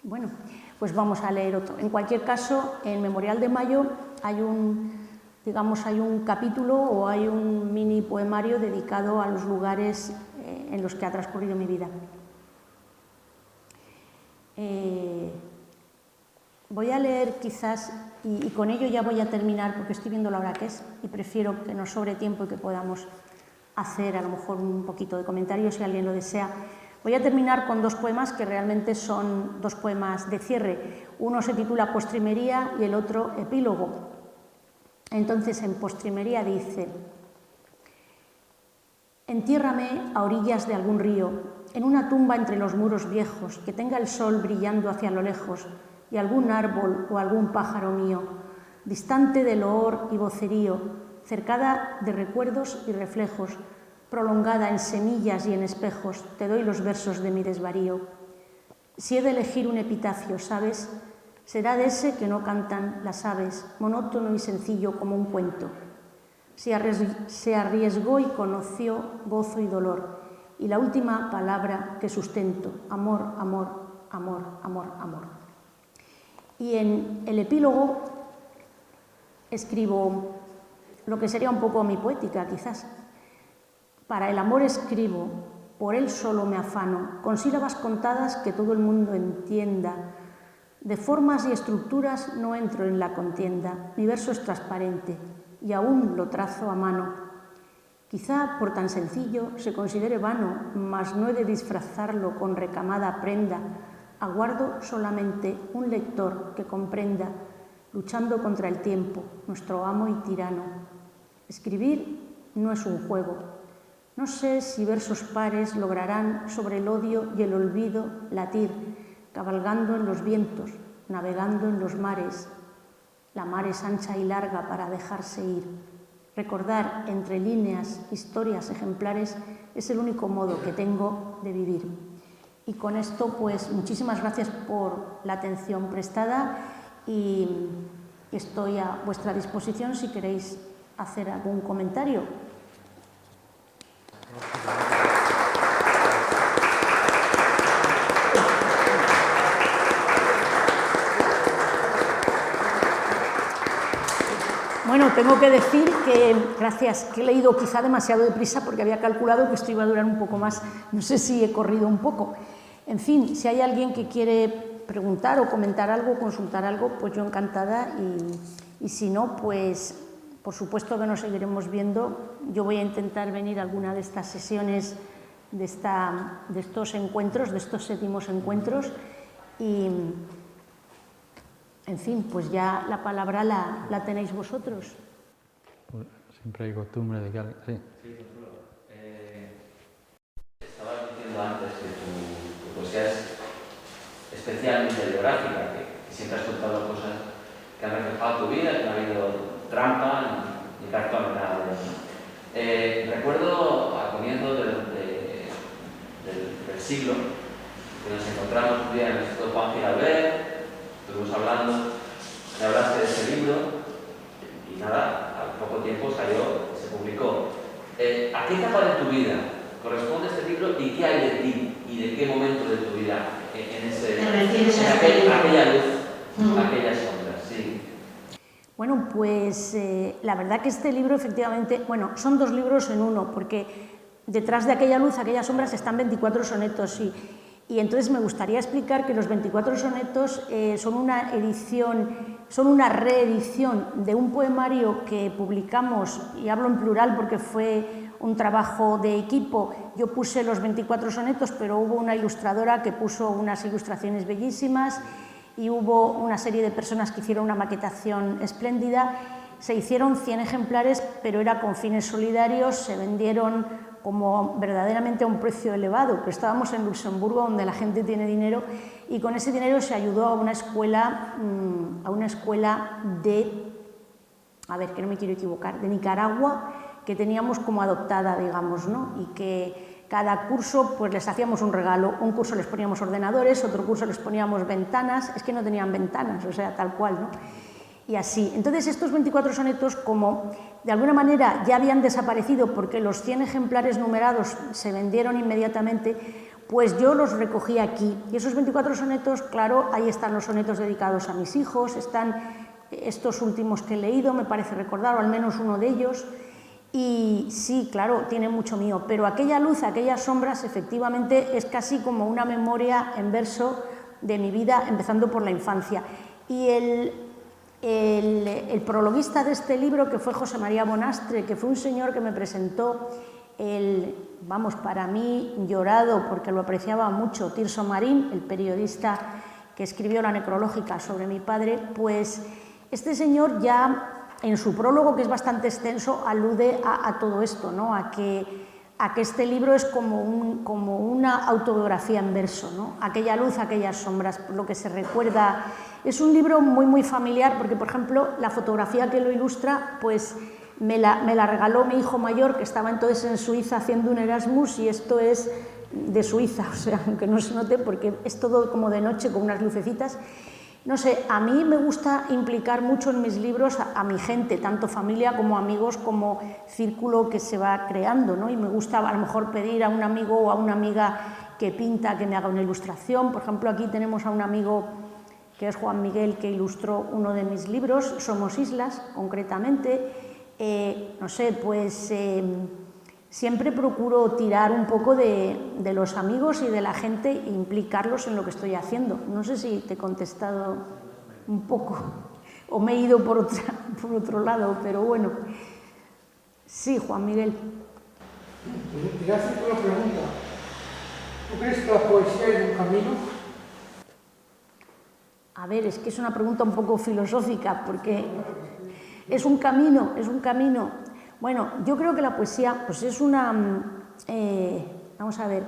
[SPEAKER 3] Bueno, pues vamos a leer otro. En cualquier caso, en Memorial de Mayo hay un capítulo o hay un mini poemario dedicado a los lugares en los que ha transcurrido mi vida. Voy a leer quizás, y con ello ya voy a terminar porque estoy viendo la hora que es y prefiero que nos sobre tiempo y que podamos hacer a lo mejor un poquito de comentario si alguien lo desea. Voy a terminar con dos poemas que realmente son dos poemas de cierre. Uno se titula Postrimería y el otro Epílogo. Entonces, en Postrimería dice: entiérrame a orillas de algún río, en una tumba entre los muros viejos, que tenga el sol brillando hacia lo lejos y algún árbol o algún pájaro mío, distante de loor y vocerío, cercada de recuerdos y reflejos, prolongada en semillas y en espejos, te doy los versos de mi desvarío. Si he de elegir un epitafio, ¿sabes? Será de ese que no cantan las aves, monótono y sencillo como un cuento. Se arriesgó y conoció gozo y dolor, y la última palabra que sustento, amor, amor, amor, amor, amor. Y en el epílogo escribo lo que sería un poco mi poética, quizás. Para el amor escribo, por él solo me afano, con sílabas contadas que todo el mundo entienda. De formas y estructuras no entro en la contienda, mi verso es transparente y aún lo trazo a mano. Quizá por tan sencillo se considere vano, mas no he de disfrazarlo con recamada prenda. Aguardo solamente un lector que comprenda, luchando contra el tiempo, nuestro amo y tirano. Escribir no es un juego. No sé si versos pares lograrán sobre el odio y el olvido latir, cabalgando en los vientos, navegando en los mares. La mar es ancha y larga para dejarse ir. Recordar entre líneas, historias ejemplares, es el único modo que tengo de vivir. Y con esto, pues, muchísimas gracias por la atención prestada y estoy a vuestra disposición si queréis hacer algún comentario. Bueno, tengo que decir que, gracias, que he leído quizá demasiado deprisa porque había calculado que esto iba a durar un poco más. No sé si he corrido un poco. En fin, si hay alguien que quiere preguntar o comentar algo, consultar algo, pues yo encantada. Y si no, pues por supuesto que nos seguiremos viendo. Yo voy a intentar venir a alguna de estas sesiones, de estos encuentros, de estos 7º encuentros. Y, en fin, pues ya la palabra la tenéis vosotros.
[SPEAKER 2] Siempre hay costumbre de que alguien... Sí.
[SPEAKER 4] Sí, Consuelo. Estabas diciendo antes que tu poesía es especialmente biográfica, que siempre has contado cosas que han reflejado tu vida, que no ha habido trampa ni cartón, nada de eso. Recuerdo a comienzos del siglo que nos encontramos un día en el Instituto Juan Giralbert, estuvimos hablando, me hablaste de ese libro y nada, al poco tiempo salió, se publicó. ¿A qué etapa de tu vida corresponde este libro y qué hay de ti y de qué momento de tu vida en aquella luz, aquellas sombras? Sí.
[SPEAKER 3] Bueno, pues la verdad que este libro efectivamente, bueno, son dos libros en uno, porque detrás de aquella luz, aquellas sombras están 24 sonetos y entonces me gustaría explicar que los 24 sonetos son una edición, son una reedición de un poemario que publicamos, y hablo en plural porque fue un trabajo de equipo. Yo puse los 24 sonetos, pero hubo una ilustradora que puso unas ilustraciones bellísimas y hubo una serie de personas que hicieron una maquetación espléndida. Se hicieron 100 ejemplares, pero era con fines solidarios, se vendieron como verdaderamente a un precio elevado, pero estábamos en Luxemburgo, donde la gente tiene dinero, y con ese dinero se ayudó a una escuela de, a ver, que no me quiero equivocar, de Nicaragua, que teníamos como adoptada, digamos, ¿no? Y que cada curso pues les hacíamos un regalo, un curso les poníamos ordenadores, otro curso les poníamos ventanas, es que no tenían ventanas, o sea, tal cual, ¿no? Y así. Entonces, estos 24 sonetos, como de alguna manera ya habían desaparecido porque los 100 ejemplares numerados se vendieron inmediatamente, pues yo los recogí aquí. Y esos 24 sonetos, claro, ahí están los sonetos dedicados a mis hijos, están estos últimos que he leído, me parece recordar, o al menos uno de ellos. Y sí, claro, tiene mucho mío, pero aquella luz, aquellas sombras, efectivamente es casi como una memoria en verso de mi vida, empezando por la infancia. Y el prologuista de este libro, que fue José María Bonastre, que fue un señor que me presentó vamos, para mí llorado, porque lo apreciaba mucho, Tirso Marín, el periodista que escribió la necrológica sobre mi padre, pues este señor ya en su prólogo, que es bastante extenso, alude a todo esto, ¿no? a que este libro es como una autobiografía en verso, ¿no? Aquella luz, aquellas sombras, lo que se recuerda. Es un libro muy, muy familiar, porque, por ejemplo, la fotografía que lo ilustra, pues me la regaló mi hijo mayor, que estaba entonces en Suiza haciendo un Erasmus, y esto es de Suiza, o sea, aunque no se note, porque es todo como de noche, con unas lucecitas. No sé, a mí me gusta implicar mucho en mis libros a mi gente, tanto familia como amigos, como círculo que se va creando, ¿no? Y me gusta a lo mejor pedir a un amigo o a una amiga que pinta que me haga una ilustración. Por ejemplo, aquí tenemos a un amigo que es Juan Miguel, que ilustró uno de mis libros, Somos Islas, concretamente. No sé, pues siempre procuro tirar un poco de los amigos y de la gente e implicarlos en lo que estoy haciendo. No sé si te he contestado un poco o me he ido por otro lado, pero bueno. Sí, Juan Miguel.
[SPEAKER 5] Te voy a hacer una pregunta. ¿Tú crees que la poesía es un camino?
[SPEAKER 3] A ver, es que es una pregunta un poco filosófica, porque es un camino. Bueno, yo creo que la poesía pues es una... vamos a ver,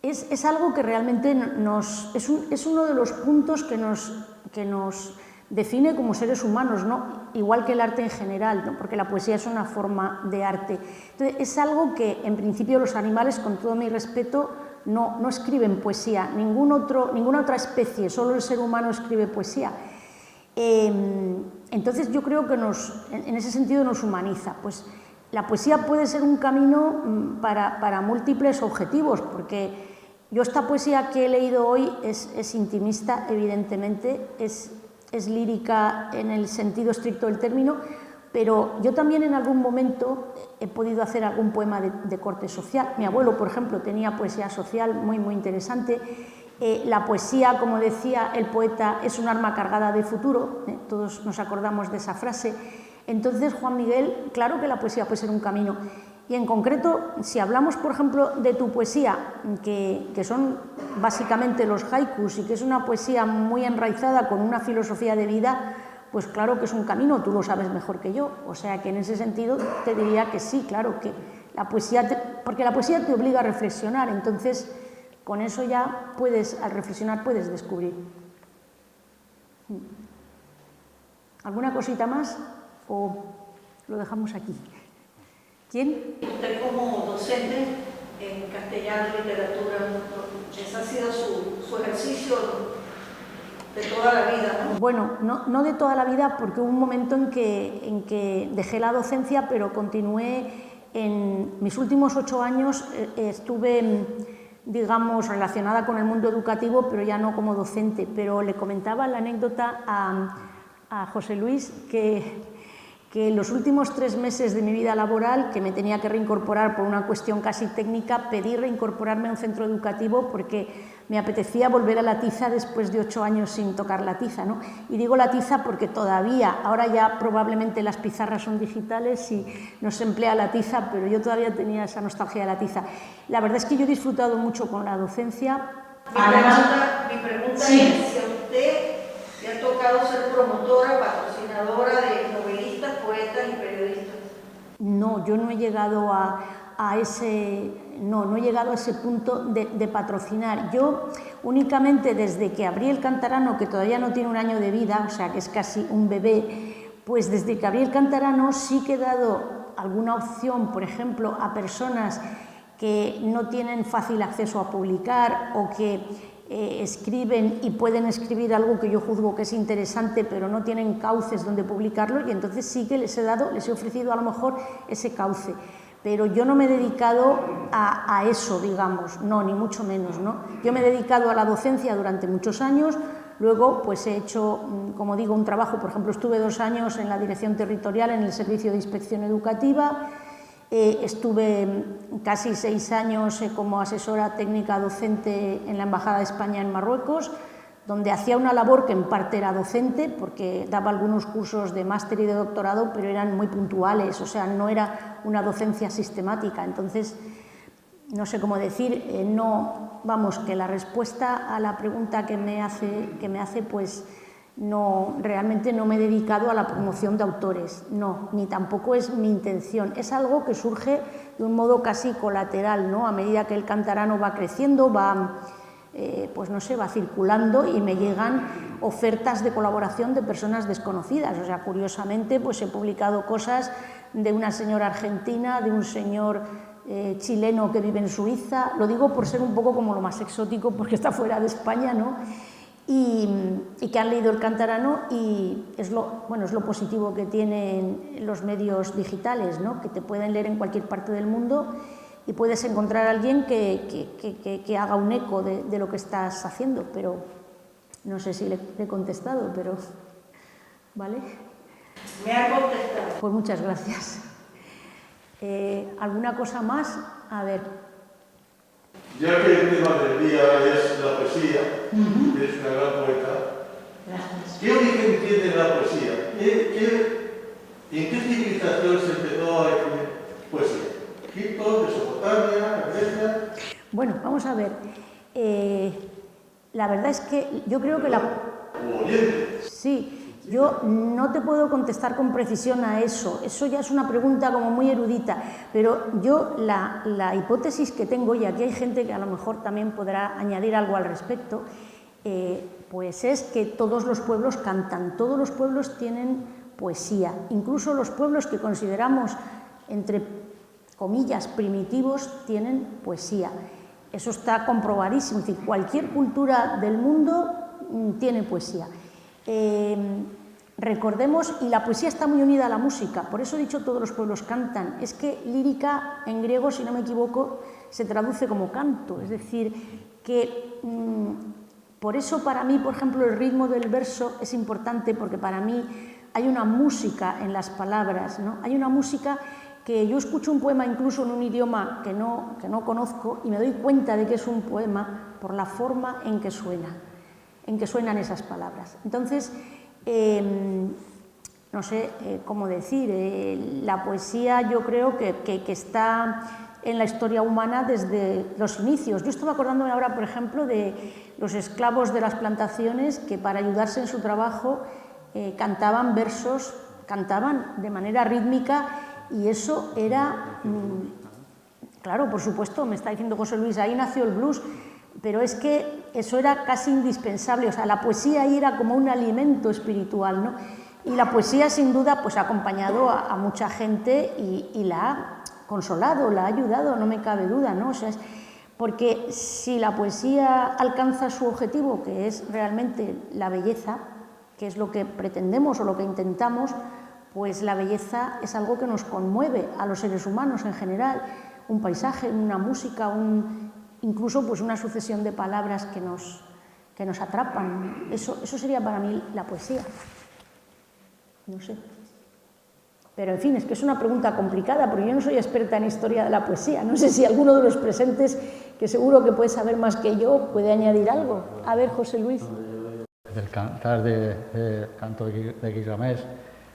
[SPEAKER 3] es algo que realmente es uno de los puntos que nos define como seres humanos, ¿no? Igual que el arte en general, ¿no? Porque la poesía es una forma de arte. Entonces, es algo que, en principio, los animales, con todo mi respeto, no escriben poesía. Ninguna otra especie, solo el ser humano escribe poesía. Entonces yo creo que en ese sentido nos humaniza. Pues la poesía puede ser un camino para múltiples objetivos, porque yo esta poesía que he leído hoy es intimista, evidentemente, es lírica en el sentido estricto del término, pero yo también en algún momento he podido hacer algún poema de corte social. Mi abuelo, por ejemplo, tenía poesía social muy, muy interesante. La poesía, como decía el poeta, es un arma cargada de futuro, todos nos acordamos de esa frase. Entonces, Juan Miguel, claro que la poesía puede ser un camino. Y en concreto, si hablamos, por ejemplo, de tu poesía, que son básicamente los haikus, y que es una poesía muy enraizada con una filosofía de vida, pues claro que es un camino, tú lo sabes mejor que yo. O sea que en ese sentido te diría que sí, claro, que la poesía, porque la poesía te obliga a reflexionar, entonces con eso ya al reflexionar puedes descubrir. ¿Alguna cosita más o lo dejamos aquí? ¿Quién?
[SPEAKER 6] Usted como docente en castellano y literatura, ese ha sido su ejercicio de toda la vida, ¿no?
[SPEAKER 3] Bueno, no de toda la vida, porque hubo un momento en que dejé la docencia, pero continué. En mis últimos 8 años estuve, digamos, relacionada con el mundo educativo, pero ya no como docente. Pero le comentaba la anécdota a José Luis que en los últimos 3 meses de mi vida laboral, que me tenía que reincorporar por una cuestión casi técnica, pedí reincorporarme a un centro educativo porque me apetecía volver a la tiza después de 8 años sin tocar la tiza, ¿no? Y digo la tiza porque todavía, ahora ya probablemente las pizarras son digitales y no se emplea la tiza, pero yo todavía tenía esa nostalgia de la tiza. La verdad es que yo he disfrutado mucho con la docencia.
[SPEAKER 6] Mi pregunta es si a usted le ha tocado ser promotora, patrocinadora de novelistas, poetas y periodistas.
[SPEAKER 3] No, yo no he llegado a ese punto de patrocinar. Yo únicamente desde que abrí el Cantarano, que todavía no tiene un año de vida, o sea que es casi un bebé, pues desde que abrí el Cantarano sí que he dado alguna opción, por ejemplo, a personas que no tienen fácil acceso a publicar o que escriben y pueden escribir algo que yo juzgo que es interesante, pero no tienen cauces donde publicarlo, y entonces sí que les he ofrecido a lo mejor ese cauce. Pero yo no me he dedicado a eso, digamos, no, ni mucho menos, ¿no? Yo me he dedicado a la docencia durante muchos años, luego pues he hecho, como digo, un trabajo, por ejemplo, estuve 2 años en la dirección territorial, en el servicio de inspección educativa, estuve casi 6 años como asesora técnica docente en la Embajada de España en Marruecos, donde hacía una labor que en parte era docente, porque daba algunos cursos de máster y de doctorado, pero eran muy puntuales, o sea, no era una docencia sistemática. Entonces, no sé cómo decir, que la respuesta a la pregunta que me hace, pues no, realmente no me he dedicado a la promoción de autores, no, ni tampoco es mi intención. Es algo que surge de un modo casi colateral, ¿no? A medida que el Cantarano va creciendo, va circulando y me llegan ofertas de colaboración de personas desconocidas. O sea, curiosamente, pues he publicado cosas de una señora argentina, de un señor chileno que vive en Suiza. Lo digo por ser un poco como lo más exótico, porque está fuera de España, ¿no? Y que han leído el Cantarano, y es lo positivo que tienen los medios digitales, ¿no? Que te pueden leer en cualquier parte del mundo y puedes encontrar a alguien que haga un eco de lo que estás haciendo, pero no sé si le he contestado, pero ¿vale?
[SPEAKER 6] Me ha contestado.
[SPEAKER 3] Pues muchas gracias. ¿Alguna cosa más? A ver.
[SPEAKER 7] Ya que el tema del día es la poesía, que es una gran poeta, ¿qué origen tiene la poesía? ¿En qué civilización se empezó a escribir poesía? ¿Egipto, Mesopotamia, Grecia?
[SPEAKER 3] Bueno, vamos a ver. La verdad es que yo creo que
[SPEAKER 7] ¿O Oriente?
[SPEAKER 3] Sí. Yo no te puedo contestar con precisión a eso, eso ya es una pregunta como muy erudita, pero yo la hipótesis que tengo, y aquí hay gente que a lo mejor también podrá añadir algo al respecto, pues es que todos los pueblos cantan, todos los pueblos tienen poesía, incluso los pueblos que consideramos, entre comillas, primitivos, tienen poesía. Eso está comprobadísimo, es decir, cualquier cultura del mundo tiene poesía. Recordemos, y la poesía está muy unida a la música, por eso he dicho todos los pueblos cantan, es que lírica en griego, si no me equivoco, se traduce como canto, es decir, que por eso para mí, por ejemplo, el ritmo del verso es importante, porque para mí hay una música en las palabras, ¿no? Hay una música que yo escucho un poema incluso en un idioma que no conozco y me doy cuenta de que es un poema por la forma en que suenan esas palabras. Entonces, no sé cómo decir, la poesía yo creo que está en la historia humana desde los inicios. Yo estaba acordándome ahora, por ejemplo, de los esclavos de las plantaciones que para ayudarse en su trabajo cantaban versos, cantaban de manera rítmica, y eso era, claro, por supuesto, me está diciendo José Luis, ahí nació el blues, pero es que eso era casi indispensable, o sea, la poesía ahí era como un alimento espiritual, ¿no? Y la poesía, sin duda, pues ha acompañado a mucha gente y la consolado, la ha ayudado, no me cabe duda, ¿no? O sea, porque si la poesía alcanza su objetivo, que es realmente la belleza, que es lo que pretendemos o lo que intentamos, pues la belleza es algo que nos conmueve a los seres humanos en general. Un paisaje, una música, incluso pues una sucesión de palabras que nos atrapan. Eso sería para mí la poesía. No sé. Pero, en fin, es que es una pregunta complicada, porque yo no soy experta en historia de la poesía. No sé si alguno de los presentes, que seguro que puede saber más que yo, puede añadir algo. A ver, José Luis.
[SPEAKER 2] El cantar de canto de Gilgamesh,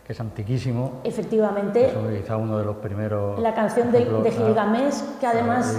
[SPEAKER 2] que es antiquísimo.
[SPEAKER 3] Efectivamente.
[SPEAKER 2] Es quizá uno de los primeros...
[SPEAKER 3] La canción de Gilgamesh, que además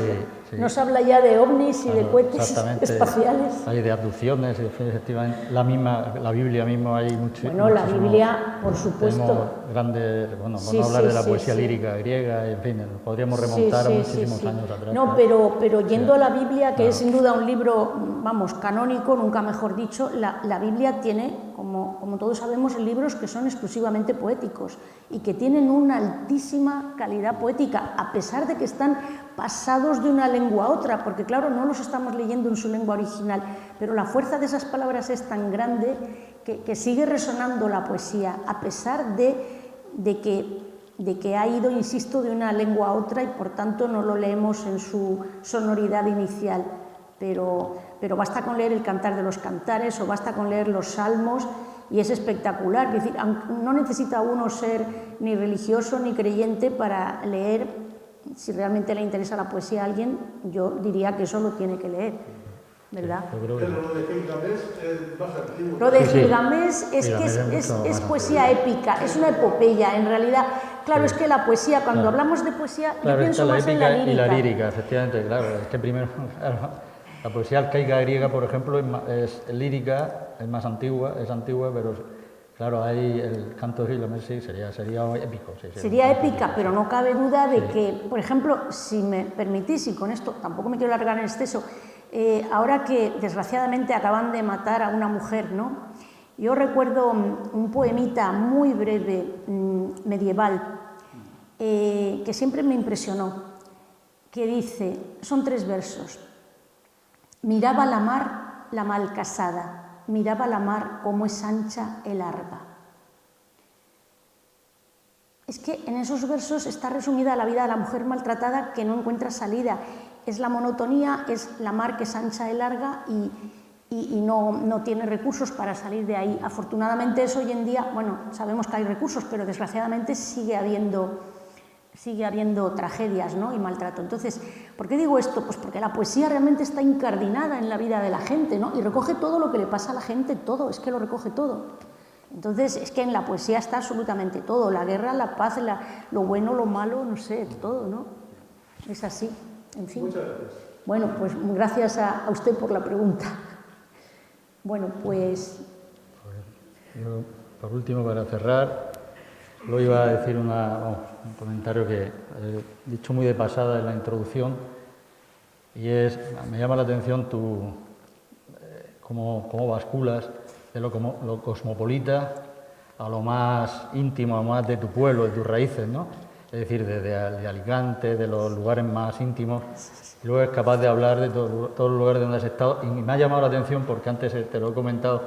[SPEAKER 3] nos habla ya de ovnis y de cohetes espaciales.
[SPEAKER 2] Hay de abducciones, y efectivamente, la Biblia mismo hay mucho.
[SPEAKER 3] Bueno, la Biblia, por supuesto.
[SPEAKER 2] Grandes, bueno, vamos a hablar de la poesía lírica griega, en fin, podríamos remontar a muchísimos años atrás.
[SPEAKER 3] No, pero yendo a la Biblia, que es sin duda un libro, vamos, canónico, nunca mejor dicho, la Biblia tiene, como todos sabemos, libros que son exclusivamente poéticos y que tienen una altísima calidad poética, a pesar de que están pasados de una lengua a otra, porque claro, no los estamos leyendo en su lengua original, pero la fuerza de esas palabras es tan grande que sigue resonando la poesía, a pesar de que ha ido, insisto, de una lengua a otra y por tanto no lo leemos en su sonoridad inicial, pero basta con leer el Cantar de los Cantares o basta con leer los Salmos y es espectacular. Es decir, no necesita uno ser ni religioso ni creyente para leer. Si realmente le interesa la poesía a alguien, yo diría que eso lo tiene que leer, ¿verdad?
[SPEAKER 7] Pero lo de Gilgamesh es más antiguo.
[SPEAKER 3] Lo de Gilgamesh es poesía épica, es una epopeya, en realidad. Claro, es que la poesía, cuando hablamos de poesía, yo pienso más en la lírica.
[SPEAKER 2] Y la lírica, efectivamente, claro. Es que primero, la poesía arcaica griega, por ejemplo, es lírica, es más antigua, pero... Claro, ahí el canto de Gilgamesh sí, sería épico.
[SPEAKER 3] Sería épica, pero no cabe duda de que, por ejemplo, si me permitís, y con esto tampoco me quiero alargar en exceso, ahora que desgraciadamente acaban de matar a una mujer, ¿no? Yo recuerdo un poemita muy breve, medieval, que siempre me impresionó, que dice, son 3 versos, miraba la mar, la mal casada, miraba la mar como es ancha el arba. Es que en esos versos está resumida la vida de la mujer maltratada que no encuentra salida. Es la monotonía, es la mar que es ancha y larga y no tiene recursos para salir de ahí. Afortunadamente eso hoy en día, bueno, sabemos que hay recursos, pero desgraciadamente sigue habiendo tragedias, ¿no? Y maltrato. Entonces, ¿por qué digo esto? Pues porque la poesía realmente está incardinada en la vida de la gente, ¿no? Y recoge todo lo que le pasa a la gente, todo, es que lo recoge todo. Entonces, es que en la poesía está absolutamente todo, la guerra, la paz, lo bueno, lo malo, no sé, todo, ¿no? Es así, en fin.
[SPEAKER 7] Muchas gracias.
[SPEAKER 3] Bueno, pues gracias a usted por la pregunta. Bueno, pues...
[SPEAKER 2] Yo, por último, para cerrar, lo iba a decir un comentario que he dicho muy de pasada en la introducción, y me llama la atención cómo basculas de lo cosmopolita a lo más íntimo, a lo más de tu pueblo, de tus raíces, ¿no? Es decir, de Alicante, de los lugares más íntimos, y luego es capaz de hablar de todos los lugares donde has estado, y me ha llamado la atención porque antes te lo he comentado,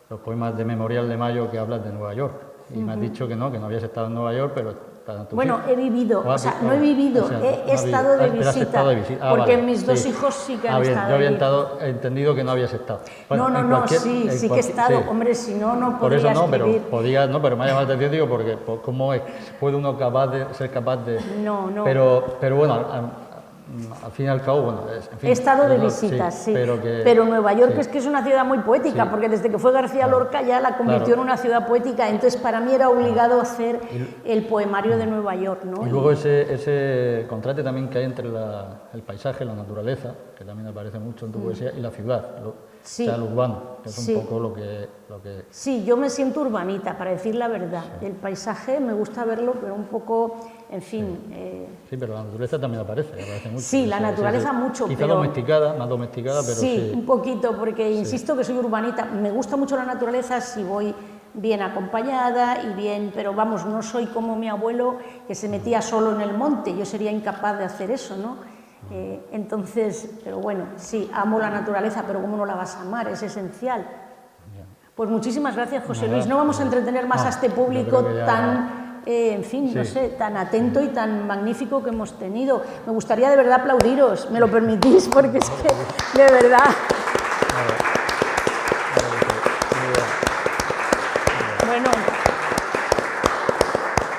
[SPEAKER 2] los poemas de Memorial de Mayo que hablas de Nueva York. Y me has dicho que no habías estado en Nueva York, pero...
[SPEAKER 3] Bueno, he vivido, o sea, no he vivido, he estado de visita, porque mis 2 hijos sí que han estado.
[SPEAKER 2] Yo había entendido que no habías estado.
[SPEAKER 3] Bueno, sí que he estado, hombre, si no, no podría escribir.
[SPEAKER 2] Por eso no, pero me ha llamado la atención, digo, porque ¿cómo puede uno ser capaz de...?
[SPEAKER 3] No.
[SPEAKER 2] Pero bueno, al fin y al cabo, bueno... En fin,
[SPEAKER 3] he estado de visita, sí, pero Nueva York es que es una ciudad muy poética, porque desde que fue García Lorca ya la convirtió en una ciudad poética, entonces para mí era obligado hacer el poemario de Nueva York, ¿no?
[SPEAKER 2] Y luego ese contraste también que hay entre el paisaje, la naturaleza, que también aparece mucho en tu poesía, y la ciudad, o sea, el urbano, que es un poco lo que...
[SPEAKER 3] Sí, yo me siento urbanita, para decir la verdad. El paisaje me gusta verlo, pero un poco, en fin...
[SPEAKER 2] Sí, pero la naturaleza también aparece mucho.
[SPEAKER 3] Sí, la naturaleza mucho,
[SPEAKER 2] quizá
[SPEAKER 3] pero...
[SPEAKER 2] más domesticada, pero
[SPEAKER 3] sí. Sí, un poquito, porque insisto que soy urbanita. Me gusta mucho la naturaleza si voy bien acompañada y bien, pero vamos, no soy como mi abuelo que se metía solo en el monte, yo sería incapaz de hacer eso, ¿no? Entonces, pero bueno, sí, amo la naturaleza, pero ¿cómo no la vas a amar? Es esencial. Pues muchísimas gracias, José Luis. No vamos a entretener más a este público tan, en fin, no sé, tan atento y tan magnífico que hemos tenido. Me gustaría de verdad aplaudiros, ¿me lo permitís? Porque es que, de verdad... Bueno,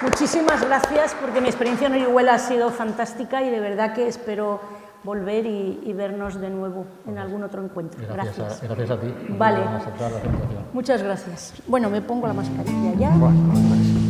[SPEAKER 3] muchísimas gracias porque mi experiencia en Orihuela ha sido fantástica y de verdad que espero volver y vernos de nuevo en algún otro encuentro. Gracias.
[SPEAKER 2] Gracias a ti.
[SPEAKER 3] Vale.
[SPEAKER 2] Por aceptar la invitación.
[SPEAKER 3] Muchas gracias. Bueno, me pongo la mascarilla ya.
[SPEAKER 2] Bueno,